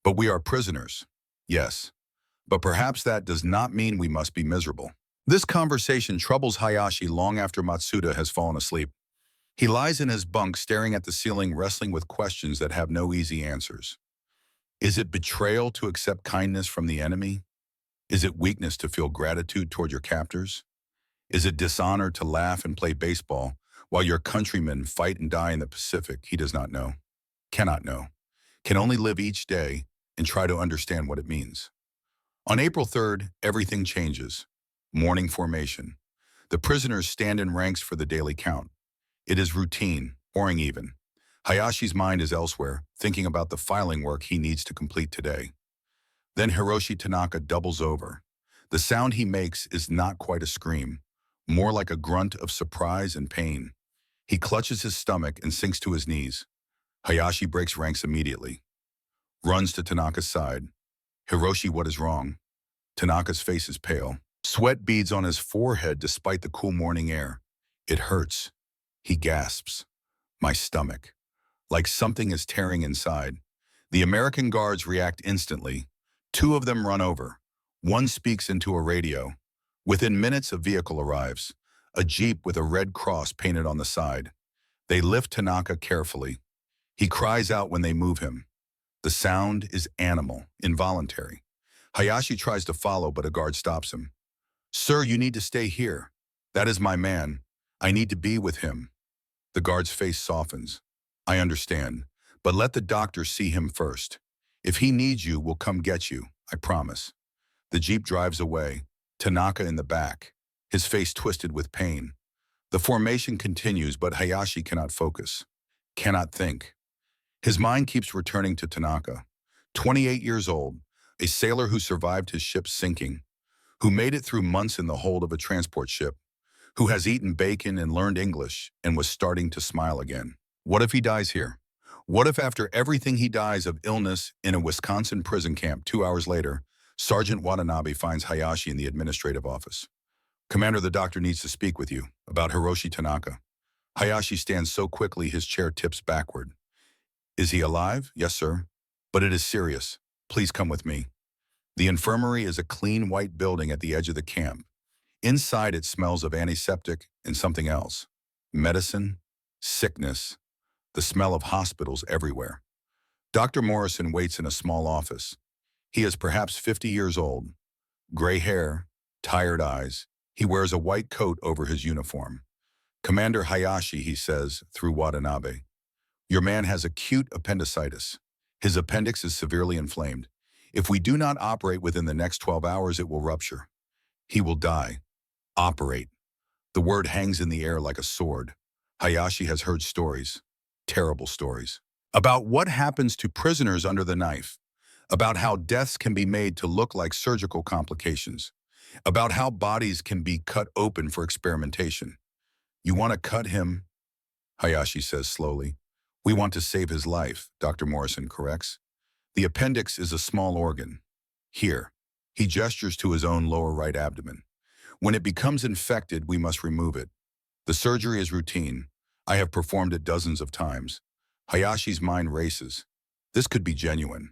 But we are prisoners. Yes. But perhaps that does not mean we must be miserable." This conversation troubles Hayashi long after Matsuda has fallen asleep. He lies in his bunk staring at the ceiling, wrestling with questions that have no easy answers. Is it betrayal to accept kindness from the enemy? Is it weakness to feel gratitude toward your captors? Is it dishonor to laugh and play baseball while your countrymen fight and die in the Pacific? He does not know, cannot know, can only live each day and try to understand what it means. On April 3rd, everything changes. Morning formation. The prisoners stand in ranks for the daily count. It is routine, boring even. Hayashi's mind is elsewhere, thinking about the filing work he needs to complete today. Then Hiroshi Tanaka doubles over. The sound he makes is not quite a scream, more like a grunt of surprise and pain. He clutches his stomach and sinks to his knees. Hayashi breaks ranks immediately. Runs to Tanaka's side. "Hiroshi, what is wrong?" Tanaka's face is pale. Sweat beads on his forehead despite the cool morning air. It hurts. He gasps. My stomach. Like something is tearing inside. The American guards react instantly. Two of them run over. One speaks into a radio. Within minutes, a vehicle arrives. A jeep with a red cross painted on the side. They lift Tanaka carefully. He cries out when they move him. The sound is animal, involuntary. Hayashi tries to follow, but a guard stops him. Sir, you need to stay here. That is my man. I need to be with him. The guard's face softens. I understand, but let the doctor see him first. If he needs you, we'll come get you, I promise. The jeep drives away, Tanaka in the back, his face twisted with pain. The formation continues, but Hayashi cannot focus, cannot think. His mind keeps returning to Tanaka, 28 years old, a sailor who survived his ship sinking, who made it through months in the hold of a transport ship, who has eaten bacon and learned English and was starting to smile again. What if he dies here? What if after everything he dies of illness in a Wisconsin prison camp 2 hours later, Sergeant Watanabe finds Hayashi in the administrative office? Commander, the doctor needs to speak with you about Hiroshi Tanaka. Hayashi stands so quickly his chair tips backward. Is he alive? Yes, sir. But it is serious. Please come with me. The infirmary is a clean white building at the edge of the camp. Inside it smells of antiseptic and something else. Medicine, sickness, the smell of hospitals everywhere. Dr. Morrison waits in a small office. He is perhaps 50 years old. Gray hair, tired eyes. He wears a white coat over his uniform. Commander Hayashi, he says, through Watanabe. Your man has acute appendicitis. His appendix is severely inflamed. If we do not operate within the next 12 hours, it will rupture. He will die. Operate. The word hangs in the air like a sword. Hayashi has heard stories, terrible stories, about what happens to prisoners under the knife, about how deaths can be made to look like surgical complications, about how bodies can be cut open for experimentation. You want to cut him? Hayashi says slowly. We want to save his life, Dr. Morrison corrects. The appendix is a small organ. Here. He gestures to his own lower right abdomen. When it becomes infected, we must remove it. The surgery is routine. I have performed it dozens of times. Hayashi's mind races. This could be genuine.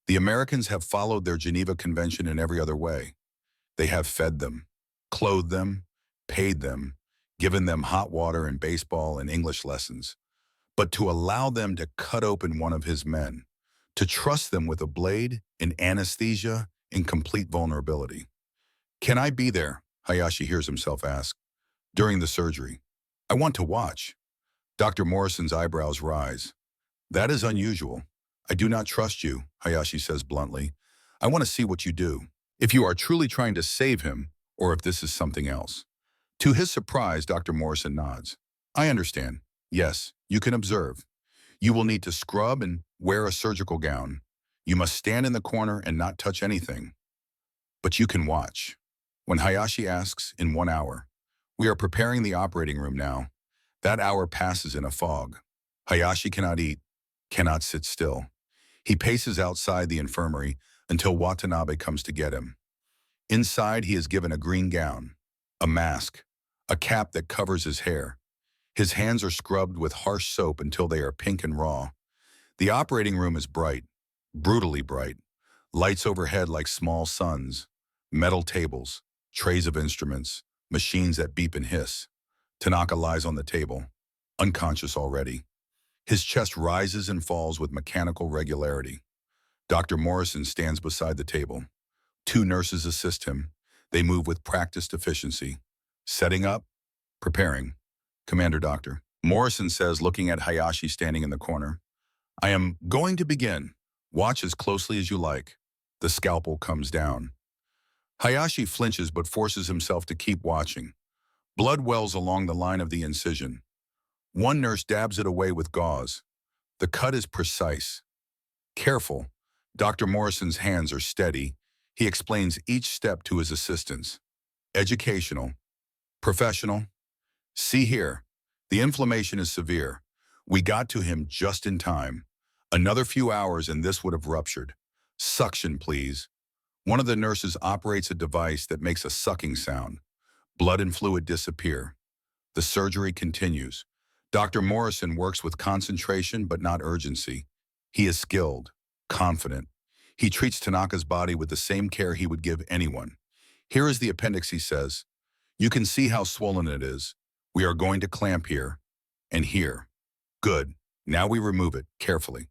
The Americans have followed their Geneva Convention in every other way. They have fed them, clothed them, paid them, given them hot water and baseball and English lessons. But to allow them to cut open one of his men, to trust them with a blade, in anesthesia, in complete vulnerability. Can I be there? Hayashi hears himself ask. During the surgery. I want to watch. Dr. Morrison's eyebrows rise. That is unusual. I do not trust you, Hayashi says bluntly. I want to see what you do. If you are truly trying to save him, or if this is something else. To his surprise, Dr. Morrison nods. I understand. Yes, you can observe. You will need to scrub and wear a surgical gown. You must stand in the corner and not touch anything. But you can watch. When Hayashi asks, in 1 hour, we are preparing the operating room now. That hour passes in a fog. Hayashi cannot eat, cannot sit still. He paces outside the infirmary until Watanabe comes to get him. Inside, he is given a green gown, a mask, a cap that covers his hair. His hands are scrubbed with harsh soap until they are pink and raw. The operating room is bright, brutally bright. Lights overhead like small suns, metal tables, trays of instruments, machines that beep and hiss. Tanaka lies on the table, unconscious already. His chest rises and falls with mechanical regularity. Dr. Morrison stands beside the table. 2 nurses assist him. They move with practiced efficiency. Setting up, preparing. Commander Doctor. Morrison says, looking at Hayashi standing in the corner. I am going to begin. Watch as closely as you like. The scalpel comes down. Hayashi flinches but forces himself to keep watching. Blood wells along the line of the incision. One nurse dabs it away with gauze. The cut is precise. Careful. Dr. Morrison's hands are steady. He explains each step to his assistants. Educational. Professional. See here. The inflammation is severe. We got to him just in time. Another few hours and this would have ruptured. Suction, please. One of the nurses operates a device that makes a sucking sound. Blood and fluid disappear. The surgery continues. Dr. Morrison works with concentration but not urgency. He is skilled, confident. He treats Tanaka's body with the same care he would give anyone. Here is the appendix, he says. You can see how swollen it is. We are going to clamp here and here. Good. Now we remove it, carefully.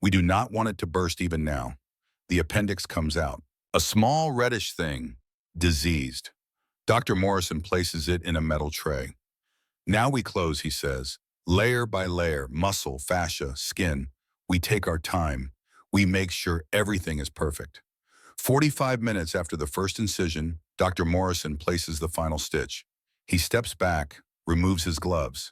We do not want it to burst even now. The appendix comes out. A small reddish thing, diseased. Dr. Morrison places it in a metal tray. Now we close, he says. Layer by layer, muscle, fascia, skin. We take our time. We make sure everything is perfect. 45 minutes after the first incision, Dr. Morrison places the final stitch. He steps back, removes his gloves.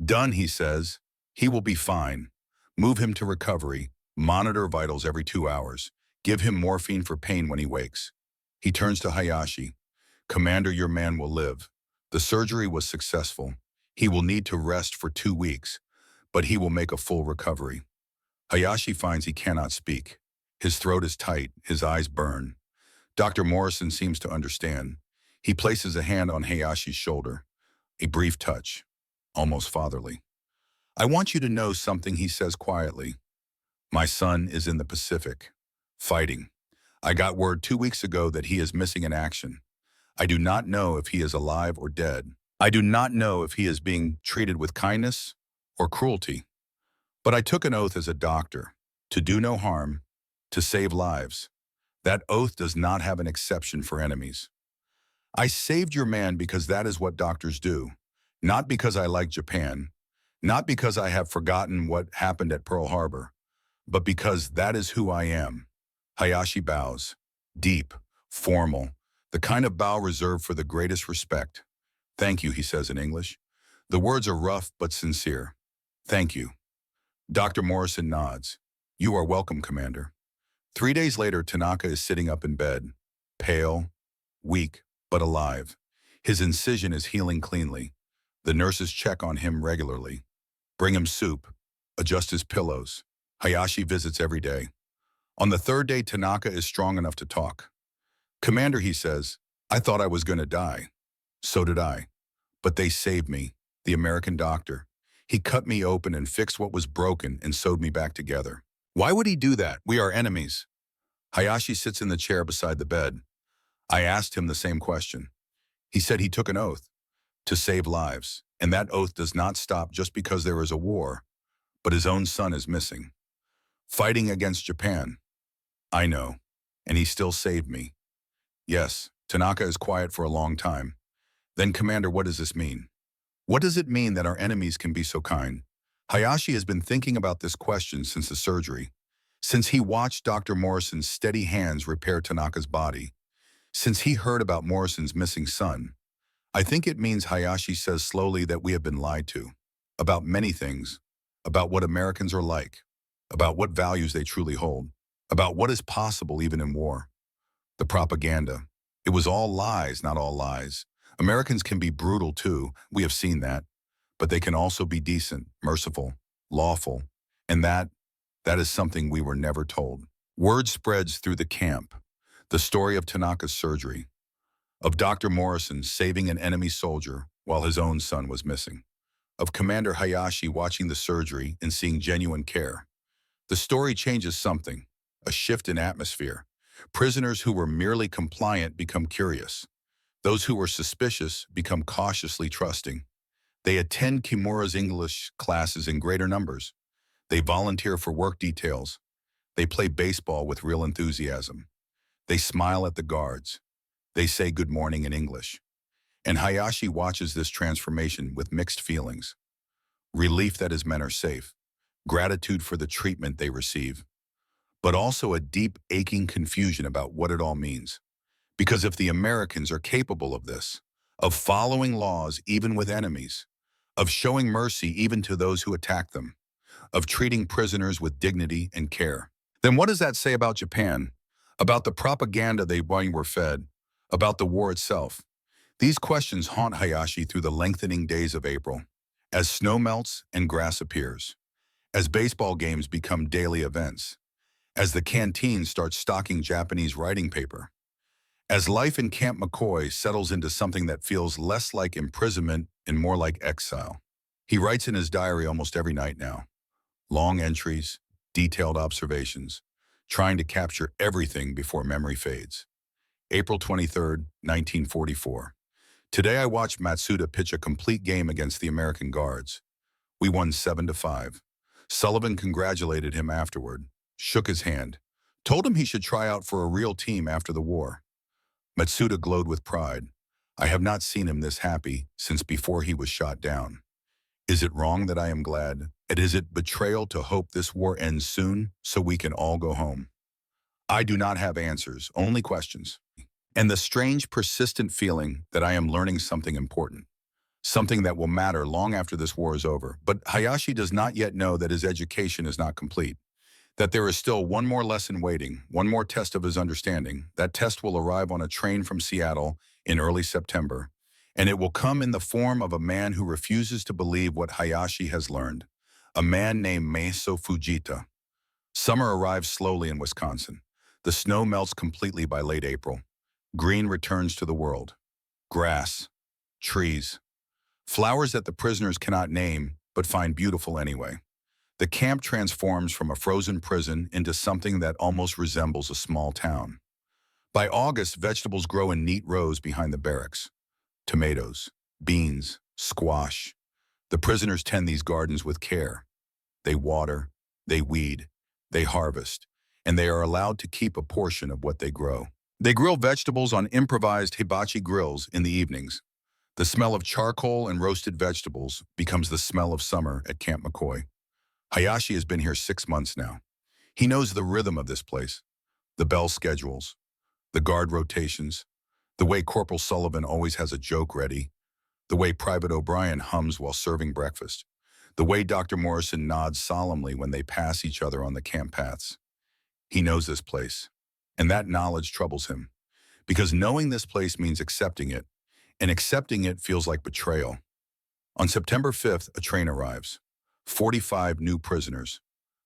Done, he says. He will be fine. Move him to recovery. Monitor vitals every 2 hours. Give him morphine for pain when he wakes. He turns to Hayashi. Commander, your man will live. The surgery was successful. He will need to rest for 2 weeks, but he will make a full recovery. Hayashi finds he cannot speak. His throat is tight, his eyes burn. Dr. Morrison seems to understand. He places a hand on Hayashi's shoulder. A brief touch, almost fatherly. I want you to know something, he says quietly. My son is in the Pacific, fighting. I got word 2 weeks ago that he is missing in action. I do not know if he is alive or dead. I do not know if he is being treated with kindness or cruelty. But I took an oath as a doctor to do no harm, to save lives. That oath does not have an exception for enemies. I saved your man because that is what doctors do, not because I like Japan, not because I have forgotten what happened at Pearl Harbor, but because that is who I am. Hayashi bows, deep, formal, the kind of bow reserved for the greatest respect. Thank you, he says in English. The words are rough but sincere. Thank you. Dr. Morrison nods. You are welcome, Commander. 3 days later, Tanaka is sitting up in bed, pale, weak, but alive. His incision is healing cleanly. The nurses check on him regularly. Bring him soup, adjust his pillows. Hayashi visits every day. On the 3rd day, Tanaka is strong enough to talk. Commander, he says, I thought I was going to die. So did I. But they saved me, the American doctor. He cut me open and fixed what was broken and sewed me back together. Why would he do that? We are enemies. Hayashi sits in the chair beside the bed. I asked him the same question. He said he took an oath to save lives, and that oath does not stop just because there is a war, but his own son is missing. Fighting against Japan. I know, and he still saved me. Yes, Tanaka is quiet for a long time. Then, Commander, what does this mean? What does it mean that our enemies can be so kind? Hayashi has been thinking about this question since the surgery, since he watched Dr. Morrison's steady hands repair Tanaka's body, since he heard about Morrison's missing son. I think it means, Hayashi says slowly, that we have been lied to, about many things, about what Americans are like, about what values they truly hold, about what is possible even in war. The propaganda. It was all lies, not all lies. Americans can be brutal too, we have seen that, but they can also be decent, merciful, lawful, and that is something we were never told. Word spreads through the camp. The story of Tanaka's surgery, of Dr. Morrison saving an enemy soldier while his own son was missing, of Commander Hayashi watching the surgery and seeing genuine care. The story changes something, a shift in atmosphere. Prisoners who were merely compliant become curious. Those who were suspicious become cautiously trusting. They attend Kimura's English classes in greater numbers. They volunteer for work details. They play baseball with real enthusiasm. They smile at the guards. They say good morning in English. And Hayashi watches this transformation with mixed feelings. Relief that his men are safe. Gratitude for the treatment they receive. But also a deep, aching confusion about what it all means. Because if the Americans are capable of this, of following laws even with enemies, of showing mercy even to those who attack them, of treating prisoners with dignity and care, then what does that say about Japan, about the propaganda they were fed, about the war itself? These questions haunt Hayashi through the lengthening days of April, as snow melts and grass appears, as baseball games become daily events, as the canteen starts stocking Japanese writing paper, as life in Camp McCoy settles into something that feels less like imprisonment and more like exile. He writes in his diary almost every night now, long entries, detailed observations, trying to capture everything before memory fades. April 23rd, 1944. Today I watched Matsuda pitch a complete game against the American Guards. We won 7-5. Sullivan congratulated him afterward, shook his hand, told him he should try out for a real team after the war. Matsuda glowed with pride. I have not seen him this happy since before he was shot down. Is it wrong that I am glad? And is it betrayal to hope this war ends soon so we can all go home? I do not have answers, only questions. And the strange, persistent feeling that I am learning something important, something that will matter long after this war is over. But Hayashi does not yet know that his education is not complete, that there is still one more lesson waiting, one more test of his understanding. That test will arrive on a train from Seattle in early September, and it will come in the form of a man who refuses to believe what Hayashi has learned, a man named Meiso Fujita. Summer arrives slowly in Wisconsin. The snow melts completely by late April. Green returns to the world. Grass, trees, flowers that the prisoners cannot name but find beautiful anyway. The camp transforms from a frozen prison into something that almost resembles a small town. By August, vegetables grow in neat rows behind the barracks. Tomatoes, beans, squash. The prisoners tend these gardens with care. They water, they weed, they harvest, and they are allowed to keep a portion of what they grow. They grill vegetables on improvised hibachi grills in the evenings. The smell of charcoal and roasted vegetables becomes the smell of summer at Camp McCoy. Hayashi has been here 6 months now. He knows the rhythm of this place, the bell schedules, the guard rotations, the way Corporal Sullivan always has a joke ready, the way Private O'Brien hums while serving breakfast, the way Dr. Morrison nods solemnly when they pass each other on the camp paths. He knows this place, and that knowledge troubles him, because knowing this place means accepting it, and accepting it feels like betrayal. On September 5th, a train arrives. 45 new prisoners.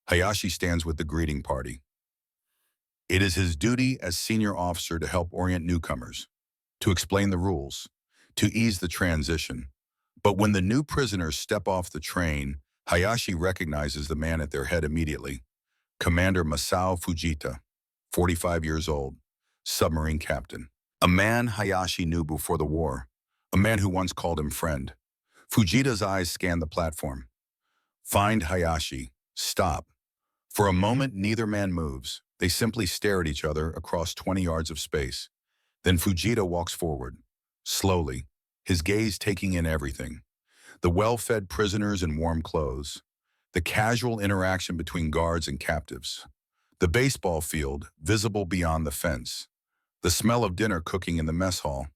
Hayashi stands with the greeting party. It is his duty as senior officer to help orient newcomers, to explain the rules, to ease the transition. But when the new prisoners step off the train, Hayashi recognizes the man at their head immediately. Commander Masao Fujita, 45 years old, submarine captain. A man Hayashi knew before the war, a man who once called him friend. Fujita's eyes scan the platform. Find Hayashi. Stop. For a moment, neither man moves. They simply stare at each other across 20 yards of space. Then Fujita walks forward, slowly, his gaze taking in everything. The well-fed prisoners in warm clothes, the casual interaction between guards and captives, the baseball field visible beyond the fence, the smell of dinner cooking in the mess hall.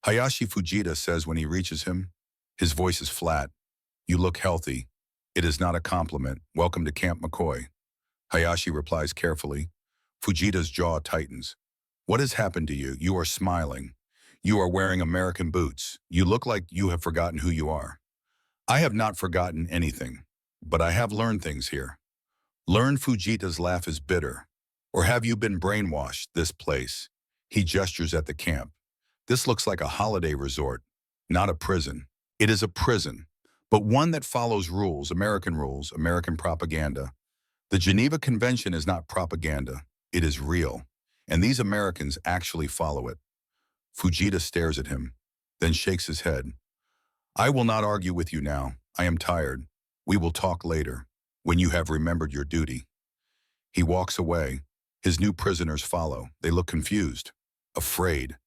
Hayashi Fujita says when he reaches him, his voice is flat, "You look healthy. It is not a compliment. Welcome to Camp McCoy." Hayashi replies carefully. Fujita's jaw tightens. "What has happened to you? You are smiling. You are wearing American boots. You look like you have forgotten who you are." "I have not forgotten anything, but I have learned things here." Learn. Fujita's laugh is bitter. "Or have you been brainwashed? This place." He gestures at the camp. "This looks like a holiday resort, not a prison." It is a prison, but one that follows rules, American propaganda. The Geneva Convention is not propaganda. It is real, and these Americans actually follow it. Fujita stares at him, then shakes his head. "I will not argue with you now. I am tired. We will talk later, when you have remembered your duty." He walks away. His new prisoners follow. They look confused, afraid,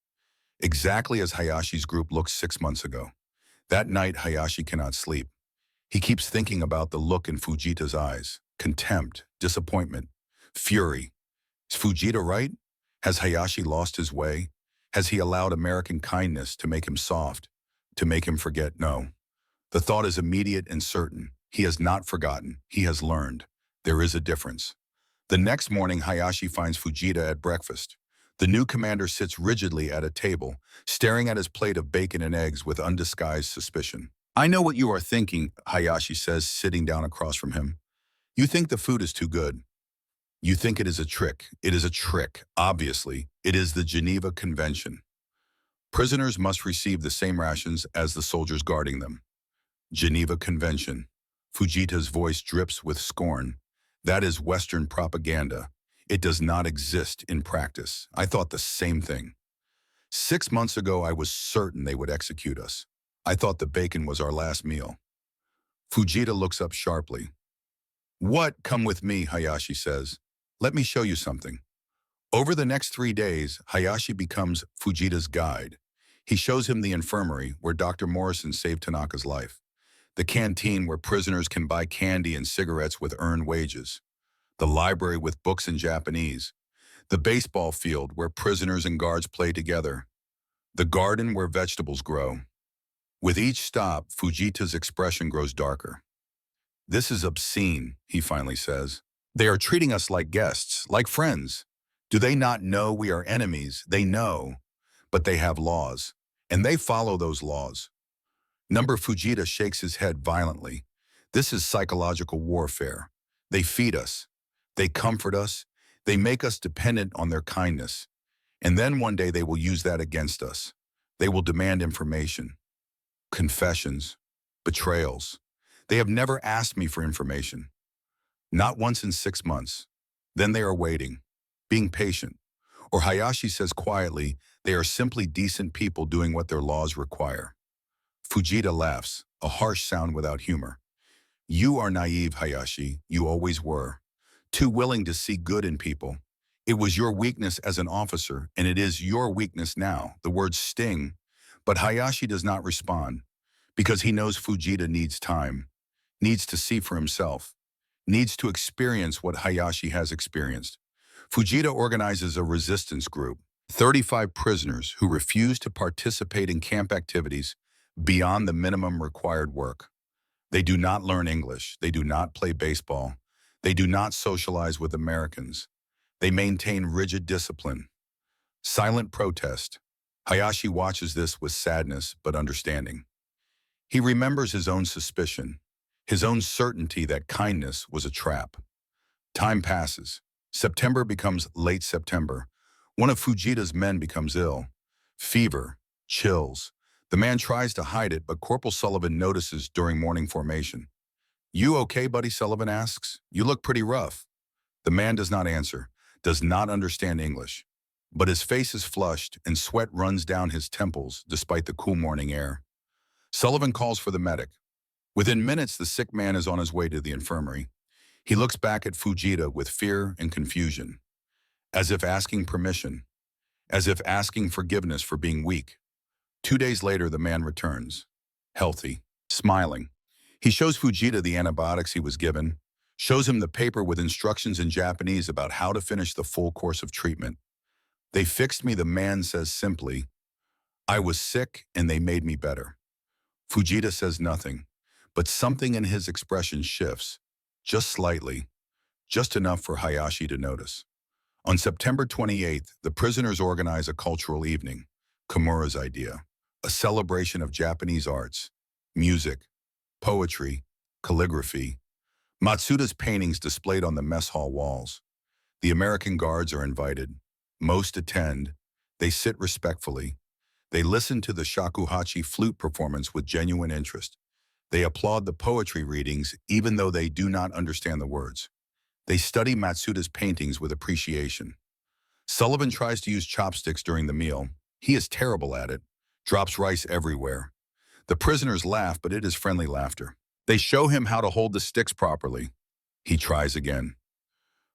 exactly as Hayashi's group looked 6 months ago. That night, Hayashi cannot sleep. He keeps thinking about the look in Fujita's eyes. Contempt, disappointment, fury. Is Fujita right? Has Hayashi lost his way? Has he allowed American kindness to make him soft, to make him forget? No. The thought is immediate and certain. He has not forgotten. He has learned. There is a difference. The next morning, Hayashi finds Fujita at breakfast. The new commander sits rigidly at a table, staring at his plate of bacon and eggs with undisguised suspicion. "I know what you are thinking," Hayashi says, sitting down across from him. "You think the food is too good." You think it is a trick. It is a trick, obviously. It is the Geneva Convention. Prisoners must receive the same rations as the soldiers guarding them. Geneva Convention. Fujita's voice drips with scorn. That is Western propaganda. It does not exist in practice. I thought the same thing. 6 months ago, I was certain they would execute us. I thought the bacon was our last meal. Fujita looks up sharply. What? Come with me, Hayashi says. Let me show you something. Over the next 3 days, Hayashi becomes Fujita's guide. He shows him the infirmary where Dr. Morrison saved Tanaka's life, the canteen where prisoners can buy candy and cigarettes with earned wages, the library with books in Japanese, the baseball field where prisoners and guards play together, the garden where vegetables grow. With each stop, Fujita's expression grows darker. This is obscene, he finally says. They are treating us like guests, like friends. Do they not know we are enemies? They know, but they have laws, and they follow those laws. Number Fujita shakes his head violently. This is psychological warfare. They feed us. They comfort us. They make us dependent on their kindness. And then one day they will use that against us. They will demand information, confessions, betrayals. They have never asked me for information. Not once in 6 months. Then they are waiting, being patient. Or Hayashi says quietly, they are simply decent people doing what their laws require. Fujita laughs, a harsh sound without humor. You are naive, Hayashi. You always were. Too willing to see good in people. It was your weakness as an officer, and it is your weakness now. The words sting. But Hayashi does not respond, because he knows Fujita needs time, needs to see for himself, needs to experience what Hayashi has experienced. Fujita organizes a resistance group, 35 prisoners who refuse to participate in camp activities beyond the minimum required work. They do not learn English. They do not play baseball. They do not socialize with Americans. They maintain rigid discipline. Silent protest. Hayashi watches this with sadness but understanding. He remembers his own suspicion, his own certainty that kindness was a trap. Time passes. September becomes late September. One of Fujita's men becomes ill. Fever, chills. The man tries to hide it, but Corporal Sullivan notices during morning formation. You okay, buddy? Sullivan asks. You look pretty rough. The man does not answer, does not understand English. But his face is flushed and sweat runs down his temples despite the cool morning air. Sullivan calls for the medic. Within minutes, the sick man is on his way to the infirmary. He looks back at Fujita with fear and confusion, as if asking permission, as if asking forgiveness for being weak. 2 days later, the man returns, healthy, smiling. He shows Fujita the antibiotics he was given, shows him the paper with instructions in Japanese about how to finish the full course of treatment. They fixed me, the man says simply. I was sick and they made me better. Fujita says nothing, but something in his expression shifts, just slightly, just enough for Hayashi to notice. On September 28th, the prisoners organize a cultural evening, Kimura's idea, a celebration of Japanese arts, music, poetry, calligraphy. Matsuda's paintings displayed on the mess hall walls. The American guards are invited. Most attend. They sit respectfully. They listen to the shakuhachi flute performance with genuine interest. They applaud the poetry readings even though they do not understand the words. They study Matsuda's paintings with appreciation. Sullivan tries to use chopsticks during the meal. He is terrible at it, drops rice everywhere. The prisoners laugh, but it is friendly laughter. They show him how to hold the sticks properly. He tries again.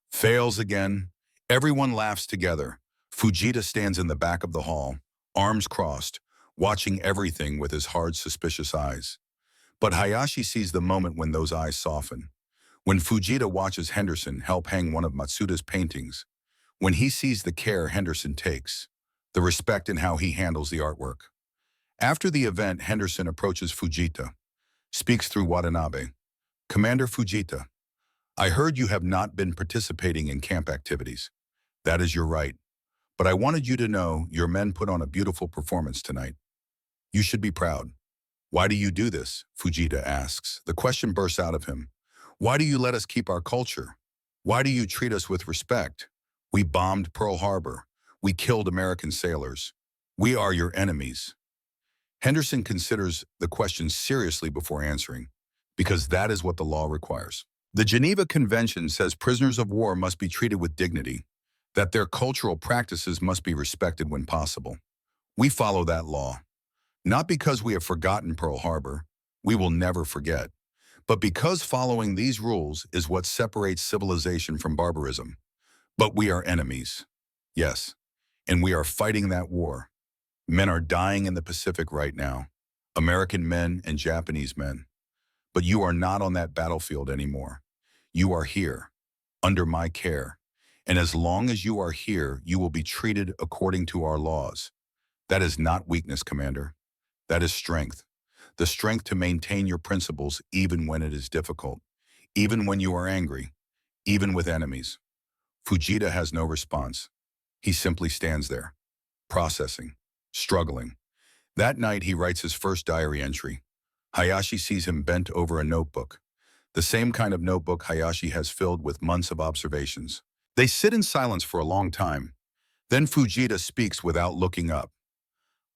Fails again. Everyone laughs together. Fujita stands in the back of the hall, arms crossed, watching everything with his hard, suspicious eyes. But Hayashi sees the moment when those eyes soften. When Fujita watches Henderson help hang one of Matsuda's paintings. When he sees the care Henderson takes. The respect in how he handles the artwork. After the event, Henderson approaches Fujita, speaks through Watanabe. Commander Fujita, I heard you have not been participating in camp activities. That is your right. But I wanted you to know your men put on a beautiful performance tonight. You should be proud. Why do you do this? Fujita asks. The question bursts out of him. Why do you let us keep our culture? Why do you treat us with respect? We bombed Pearl Harbor. We killed American sailors. We are your enemies. Henderson considers the question seriously before answering, because that is what the law requires. The Geneva Convention says prisoners of war must be treated with dignity, that their cultural practices must be respected when possible. We follow that law, not because we have forgotten Pearl Harbor, we will never forget, but because following these rules is what separates civilization from barbarism. But we are enemies. Yes, and we are fighting that war. Men are dying in the Pacific right now, American men and Japanese men. But you are not on that battlefield anymore. You are here, under my care. And as long as you are here, you will be treated according to our laws. That is not weakness, Commander. That is strength. The strength to maintain your principles even when it is difficult, even when you are angry, even with enemies. Fujita has no response. He simply stands there, processing, struggling. That night, he writes his first diary entry. Hayashi sees him bent over a notebook, the same kind of notebook Hayashi has filled with months of observations. They sit in silence for a long time. Then Fujita speaks without looking up.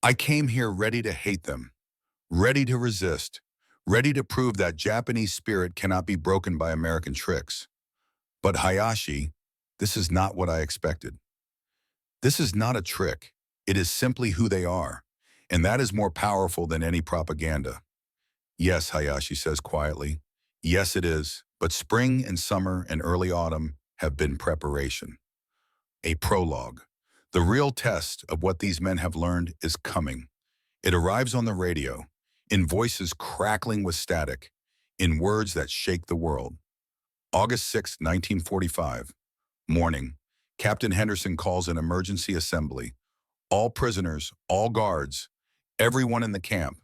I came here ready to hate them, ready to resist, ready to prove that Japanese spirit cannot be broken by American tricks. But Hayashi, this is not what I expected. This is not a trick. It is simply who they are, and that is more powerful than any propaganda. Yes, Hayashi says quietly. Yes, it is, but spring and summer and early autumn have been preparation. A prologue. The real test of what these men have learned is coming. It arrives on the radio, in voices crackling with static, in words that shake the world. August 6, 1945. Morning. Captain Henderson calls an emergency assembly. All prisoners, all guards, everyone in the camp.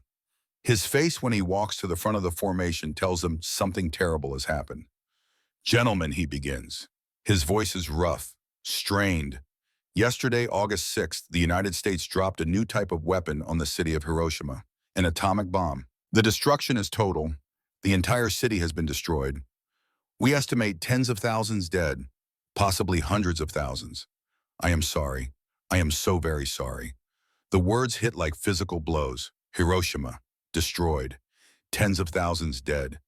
His face when he walks to the front of the formation tells them something terrible has happened. Gentlemen, he begins. His voice is rough, strained. Yesterday, August 6th, the United States dropped a new type of weapon on the city of Hiroshima, an atomic bomb. The destruction is total. The entire city has been destroyed. We estimate tens of thousands dead, possibly hundreds of thousands. I am sorry. I am so very sorry. The words hit like physical blows. Hiroshima, destroyed. Tens of thousands dead.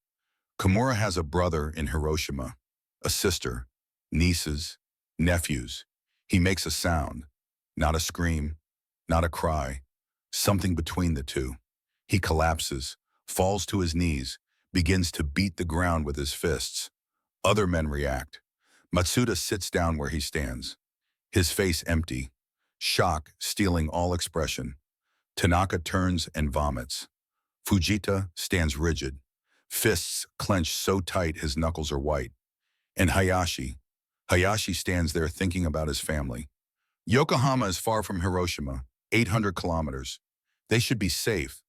Kimura has a brother in Hiroshima, a sister, nieces, nephews. He makes a sound, not a scream, not a cry, something between the two. He collapses, falls to his knees, begins to beat the ground with his fists. Other men react. Matsuda sits down where he stands, his face empty, shock stealing all expression. Tanaka turns and vomits. Fujita stands rigid, fists clenched so tight his knuckles are white. And Hayashi stands there thinking about his family. Yokohama is far from Hiroshima, 800 kilometers. They should be safe.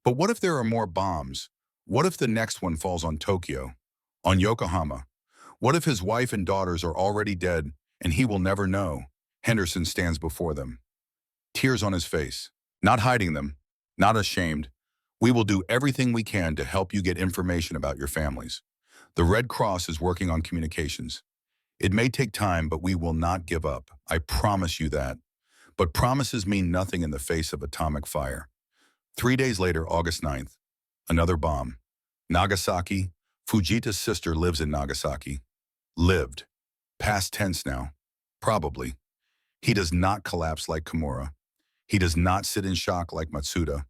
But what if there are more bombs? What if the next one falls on Tokyo, on Yokohama? What if his wife and daughters are already dead and he will never know? Henderson stands before them, tears on his face, not hiding them, not ashamed. We will do everything we can to help you get information about your families. The Red Cross is working on communications. It may take time, but we will not give up. I promise you that. But promises mean nothing in the face of atomic fire. 3 days later, August 9th, another bomb. Nagasaki. Fujita's sister lives in Nagasaki. Lived. Past tense now. Probably. He does not collapse like Kimura. He does not sit in shock like Matsuda.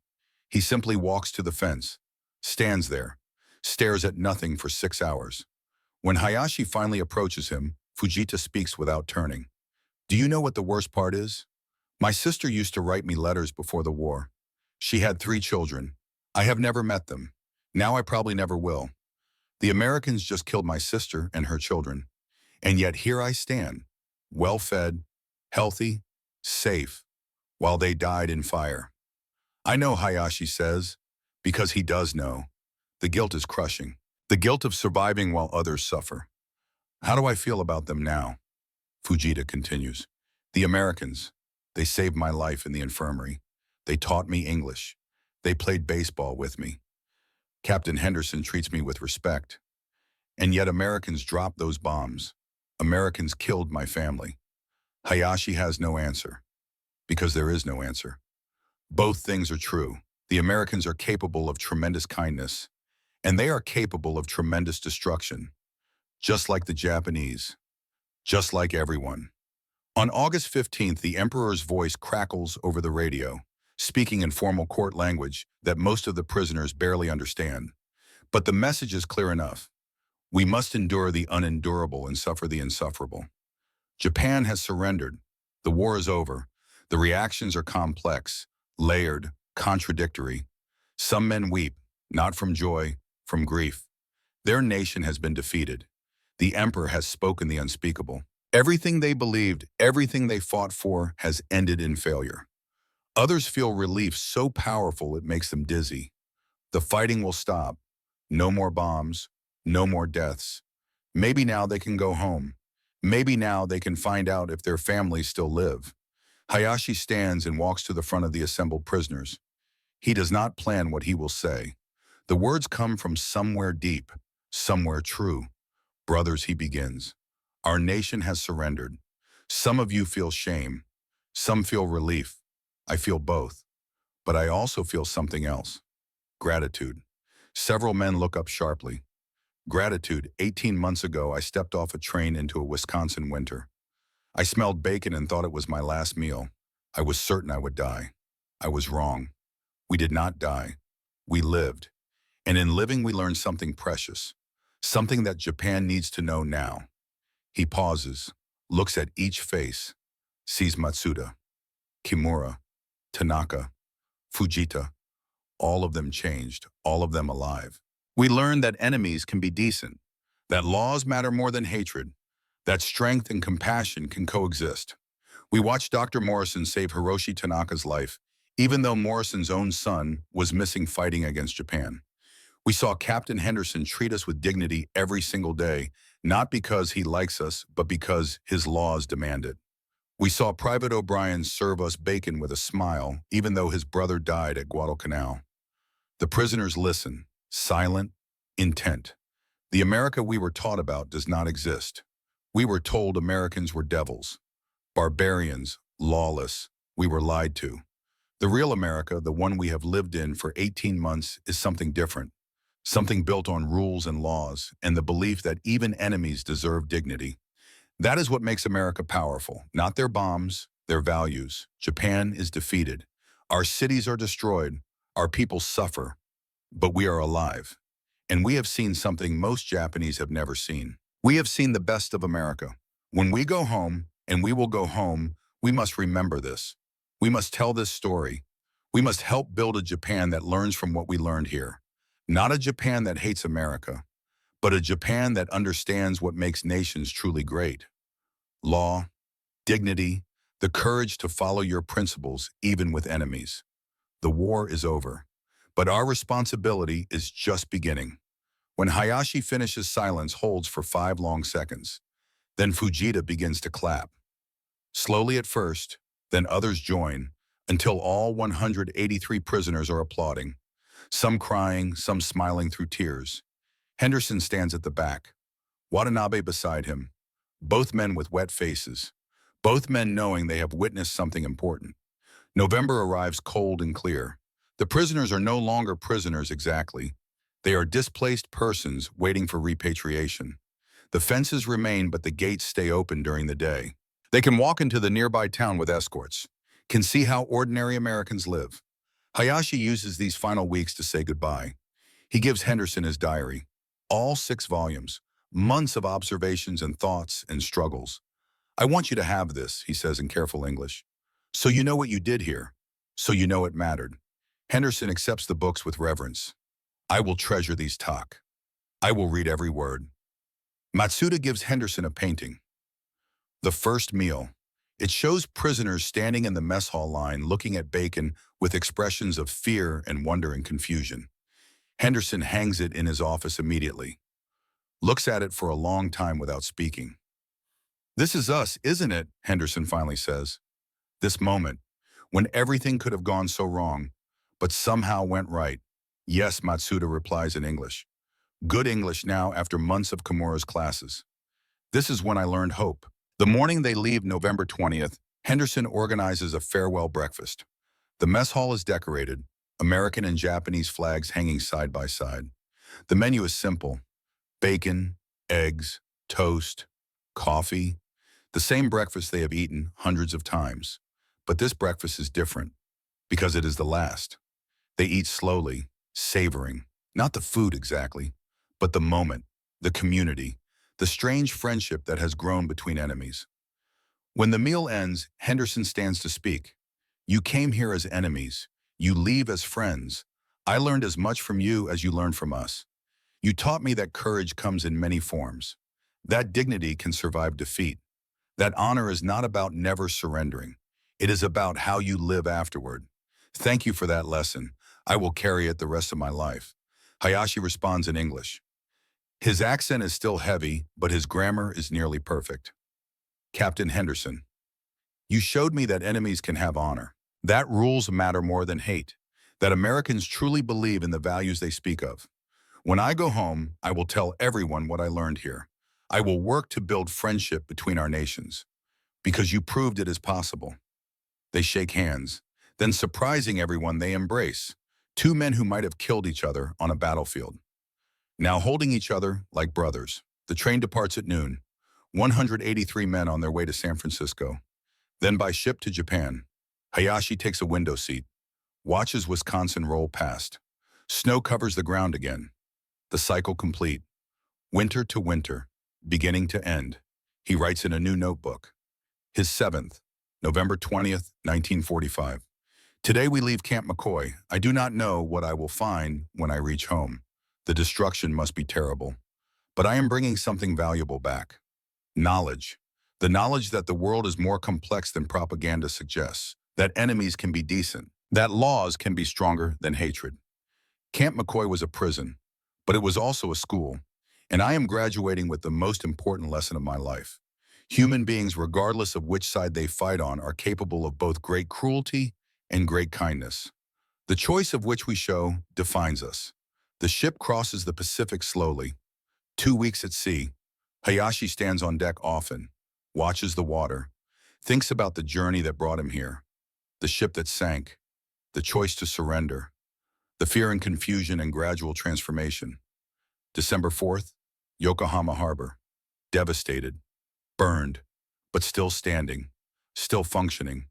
He simply walks to the fence, stands there, stares at nothing for 6 hours. When Hayashi finally approaches him, Fujita speaks without turning. Do you know what the worst part is? My sister used to write me letters before the war. She had 3 children. I have never met them. Now I probably never will. The Americans just killed my sister and her children. And yet here I stand, well-fed, healthy, safe, while they died in fire. I know, Hayashi says, because he does know. The guilt is crushing. The guilt of surviving while others suffer. How do I feel about them now? Fujita continues. The Americans, they saved my life in the infirmary. They taught me English. They played baseball with me. Captain Henderson treats me with respect. And yet Americans drop those bombs. Americans killed my family. Hayashi has no answer, because there is no answer. Both things are true. The Americans are capable of tremendous kindness, and they are capable of tremendous destruction, just like the Japanese, just like everyone. On August 15th, the emperor's voice crackles over the radio, speaking in formal court language that most of the prisoners barely understand. But the message is clear enough. We must endure the unendurable and suffer the insufferable. Japan has surrendered. The war is over. The reactions are complex, layered, contradictory. Some men weep, not from joy, from grief. Their nation has been defeated. The emperor has spoken the unspeakable. Everything they believed, everything they fought for, has ended in failure. Others feel relief so powerful it makes them dizzy. The fighting will stop. No more bombs, no more deaths. Maybe now they can go home. Maybe now they can find out if their families still live. Hayashi stands and walks to the front of the assembled prisoners. He does not plan what he will say. The words come from somewhere deep, somewhere true. Brothers, he begins. Our nation has surrendered. Some of you feel shame. Some feel relief. I feel both. But I also feel something else. Gratitude. Several men look up sharply. Gratitude. 18 months ago, I stepped off a train into a Wisconsin winter. I smelled bacon and thought it was my last meal. I was certain I would die. I was wrong. We did not die. We lived. And in living, we learned something precious. Something that Japan needs to know now. He pauses, looks at each face, sees Matsuda, Kimura, Tanaka, Fujita. All of them changed, all of them alive. We learned that enemies can be decent, that laws matter more than hatred, that strength and compassion can coexist. We watched Dr. Morrison save Hiroshi Tanaka's life, even though Morrison's own son was missing fighting against Japan. We saw Captain Henderson treat us with dignity every single day, not because he likes us, but because his laws demand it. We saw Private O'Brien serve us bacon with a smile, even though his brother died at Guadalcanal. The prisoners listen, silent, intent. The America we were taught about does not exist. We were told Americans were devils, barbarians, lawless. We were lied to. The real America, the one we have lived in for 18 months, is something different. Something built on rules and laws, and the belief that even enemies deserve dignity. That is what makes America powerful, not their bombs, their values. Japan is defeated. Our cities are destroyed. Our people suffer. But we are alive. And we have seen something most Japanese have never seen. We have seen the best of America. When we go home, and we will go home, we must remember this. We must tell this story. We must help build a Japan that learns from what we learned here. Not a Japan that hates America, but a Japan that understands what makes nations truly great. Law, dignity, the courage to follow your principles even with enemies. The war is over, but our responsibility is just beginning. When Hayashi finishes, silence holds for 5 long seconds. Then Fujita begins to clap. Slowly at first, then others join, until all 183 prisoners are applauding. Some crying, some smiling through tears. Henderson stands at the back, Watanabe beside him, both men with wet faces, both men knowing they have witnessed something important. November arrives cold and clear. The prisoners are no longer prisoners exactly. They are displaced persons waiting for repatriation. The fences remain, but the gates stay open during the day. They can walk into the nearby town with escorts, can see how ordinary Americans live. Hayashi uses these final weeks to say goodbye. He gives Henderson his diary, all 6 volumes, months of observations and thoughts and struggles. I want you to have this, he says in careful English. So you know what you did here. So you know it mattered. Henderson accepts the books with reverence. I will treasure these talk. I will read every word. Matsuda gives Henderson a painting. The first meal. It shows prisoners standing in the mess hall line looking at bacon with expressions of fear and wonder and confusion. Henderson hangs it in his office immediately. Looks at it for a long time without speaking. This is us, isn't it? Henderson finally says. This moment, when everything could have gone so wrong, but somehow went right. Yes, Matsuda replies in English. Good English now after months of Kimura's classes. This is when I learned hope. The morning they leave, November 20th, Henderson organizes a farewell breakfast. The mess hall is decorated, American and Japanese flags hanging side by side. The menu is simple: bacon, eggs, toast, coffee, the same breakfast they have eaten hundreds of times. But this breakfast is different because it is the last. They eat slowly, savoring, not the food exactly, but the moment, the community, the strange friendship that has grown between enemies. When the meal ends, Henderson stands to speak. You came here as enemies. You leave as friends. I learned as much from you as you learned from us. You taught me that courage comes in many forms. That dignity can survive defeat. That honor is not about never surrendering. It is about how you live afterward. Thank you for that lesson. I will carry it the rest of my life. Hayashi responds in English. His accent is still heavy, but his grammar is nearly perfect. Captain Henderson, you showed me that enemies can have honor. That rules matter more than hate. That Americans truly believe in the values they speak of. When I go home, I will tell everyone what I learned here. I will work to build friendship between our nations, because you proved it is possible. They shake hands. Then, surprising everyone, they embrace. Two men who might have killed each other on a battlefield. Now holding each other like brothers. The train departs at noon. 183 men on their way to San Francisco. Then by ship to Japan. Hayashi takes a window seat. Watches Wisconsin roll past. Snow covers the ground again. The cycle complete. Winter to winter. Beginning to end. He writes in a new notebook. His 7th, November 20th, 1945. Today we leave Camp McCoy. I do not know what I will find when I reach home. The destruction must be terrible. But I am bringing something valuable back. Knowledge. The knowledge that the world is more complex than propaganda suggests. That enemies can be decent. That laws can be stronger than hatred. Camp McCoy was a prison, but it was also a school. And I am graduating with the most important lesson of my life. Human beings, regardless of which side they fight on, are capable of both great cruelty and great kindness. The choice of which we show defines us. The ship crosses the Pacific slowly. 2 weeks at sea. Hayashi stands on deck often, watches the water, thinks about the journey that brought him here, the ship that sank, the choice to surrender, the fear and confusion and gradual transformation. December 4th, Yokohama Harbor. Devastated, burned, but still standing, still functioning.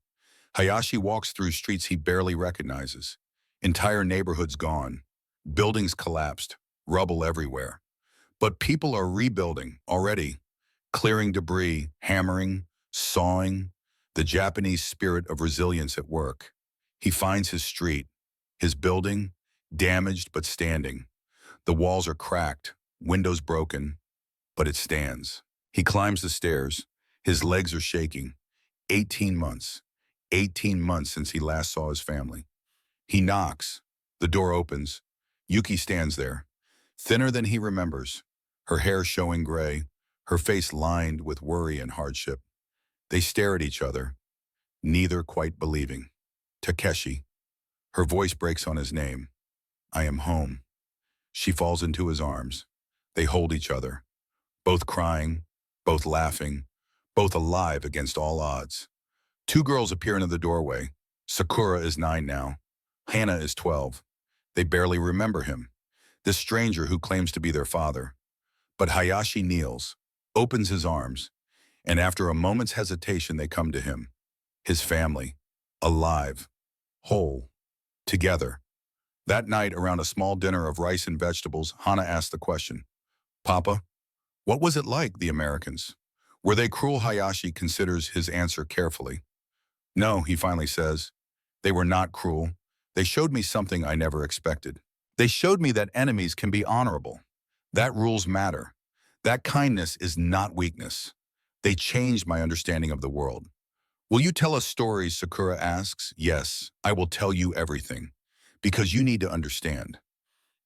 Hayashi walks through streets he barely recognizes. Entire neighborhoods gone. Buildings collapsed, rubble everywhere. But people are rebuilding already, clearing debris, hammering, sawing, the Japanese spirit of resilience at work. He finds his street, his building, damaged but standing. The walls are cracked, windows broken, but it stands. He climbs the stairs. His legs are shaking. 18 months. 18 months since he last saw his family. He knocks. The door opens. Yuki stands there, thinner than he remembers, her hair showing gray, her face lined with worry and hardship. They stare at each other, neither quite believing. Takeshi. Her voice breaks on his name. I am home. She falls into his arms. They hold each other, both crying, both laughing, both alive against all odds. Two girls appear into the doorway. Sakura is 9 now. Hana is 12. They barely remember him, this stranger who claims to be their father. But Hayashi kneels, opens his arms, and after a moment's hesitation they come to him. His family, alive, whole, together. That night, around a small dinner of rice and vegetables, Hana asked the question, Papa, what was it like, the Americans? Were they cruel? Hayashi considers his answer carefully. No, he finally says. They were not cruel. They showed me something I never expected. They showed me that enemies can be honorable. That rules matter. That kindness is not weakness. They changed my understanding of the world. Will you tell us stories? Sakura asks. Yes, I will tell you everything. Because you need to understand.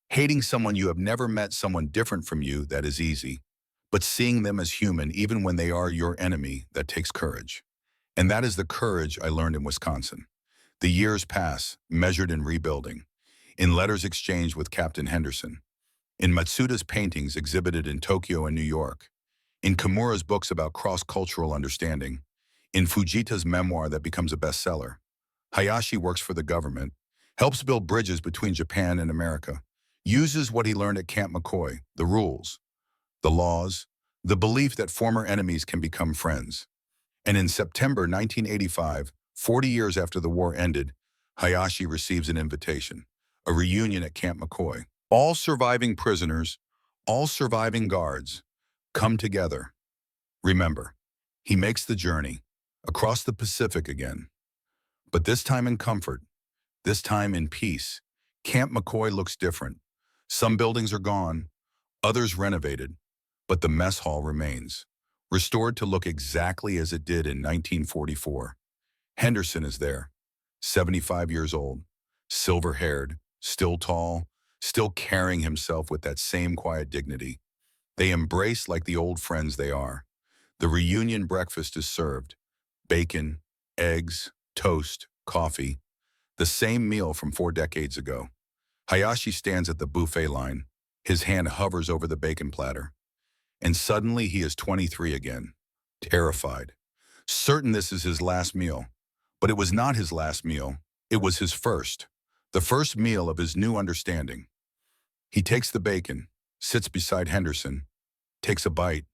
Hating someone you have never met, someone different from you, that is easy. But seeing them as human, even when they are your enemy, that takes courage. And that is the courage I learned in Wisconsin. The years pass, measured in rebuilding, in letters exchanged with Captain Henderson, in Matsuda's paintings exhibited in Tokyo and New York, in Kimura's books about cross-cultural understanding, in Fujita's memoir that becomes a bestseller. Hayashi works for the government, helps build bridges between Japan and America, uses what he learned at Camp McCoy, the rules, the laws, the belief that former enemies can become friends. And in September 1985, 40 years after the war ended, Hayashi receives an invitation, a reunion at Camp McCoy. All surviving prisoners, all surviving guards, come together. Remember, he makes the journey across the Pacific again, but this time in comfort, this time in peace. Camp McCoy looks different. Some buildings are gone, others renovated, but the mess hall remains, restored to look exactly as it did in 1944. Henderson is there, 75 years old, silver-haired, still tall, still carrying himself with that same quiet dignity. They embrace like the old friends they are. The reunion breakfast is served. Bacon, eggs, toast, coffee. The same meal from 4 decades ago. Hayashi stands at the buffet line. His hand hovers over the bacon platter. And suddenly he is 23 again, terrified, certain this is his last meal. But it was not his last meal. It was his first, the first meal of his new understanding. He takes the bacon, sits beside Henderson, takes a bite.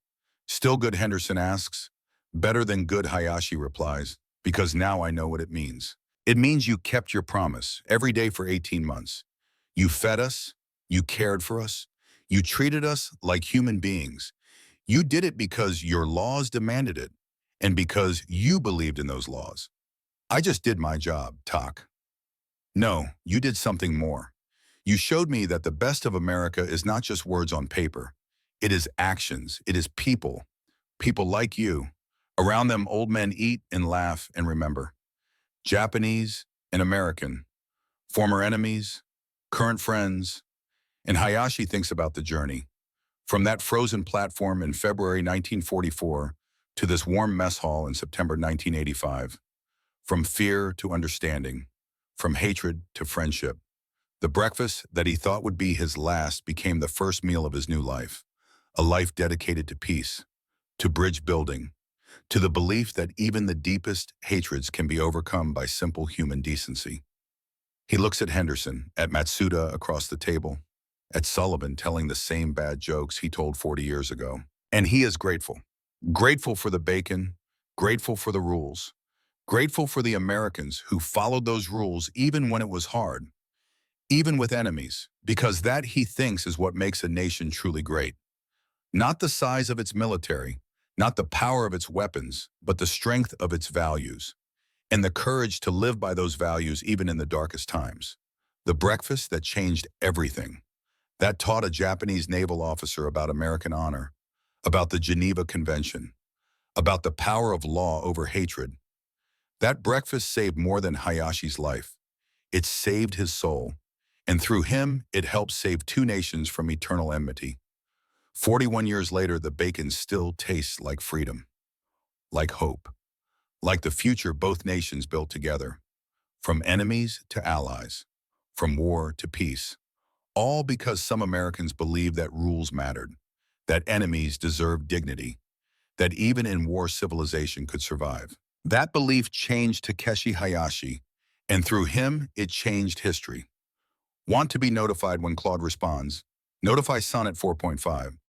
Still good, Henderson asks. Better than good, Hayashi replies, because now I know what it means. It means you kept your promise every day for 18 months. You fed us, you cared for us, you treated us like human beings. You did it because your laws demanded it, and because you believed in those laws. I just did my job, Tak. No, you did something more. You showed me that the best of America is not just words on paper. It is actions. It is people. People like you. Around them, old men eat and laugh and remember. Japanese and American. Former enemies, current friends. And Hayashi thinks about the journey. From that frozen platform in February 1944 to this warm mess hall in September 1985. From fear to understanding. From hatred to friendship. The breakfast that he thought would be his last became the first meal of his new life. A life dedicated to peace, to bridge building, to the belief that even the deepest hatreds can be overcome by simple human decency. He looks at Henderson, at Matsuda across the table, at Sullivan telling the same bad jokes he told 40 years ago. And he is grateful. Grateful for the bacon, grateful for the rules, grateful for the Americans who followed those rules even when it was hard, even with enemies, because that, he thinks, is what makes a nation truly great. Not the size of its military, not the power of its weapons, but the strength of its values, and the courage to live by those values even in the darkest times. The breakfast that changed everything. That taught a Japanese naval officer about American honor, about the Geneva Convention, about the power of law over hatred. That breakfast saved more than Hayashi's life. It saved his soul, and through him, it helped save 2 nations from eternal enmity. 41 years later, the bacon still tastes like freedom, like hope, like the future both nations built together, from enemies to allies, from war to peace, all because some Americans believed that rules mattered, that enemies deserved dignity, that even in war civilization could survive. That belief changed Takeshi Hayashi, and through him, it changed history. Want to be notified when Claude responds? Notify Sonnet 4.5.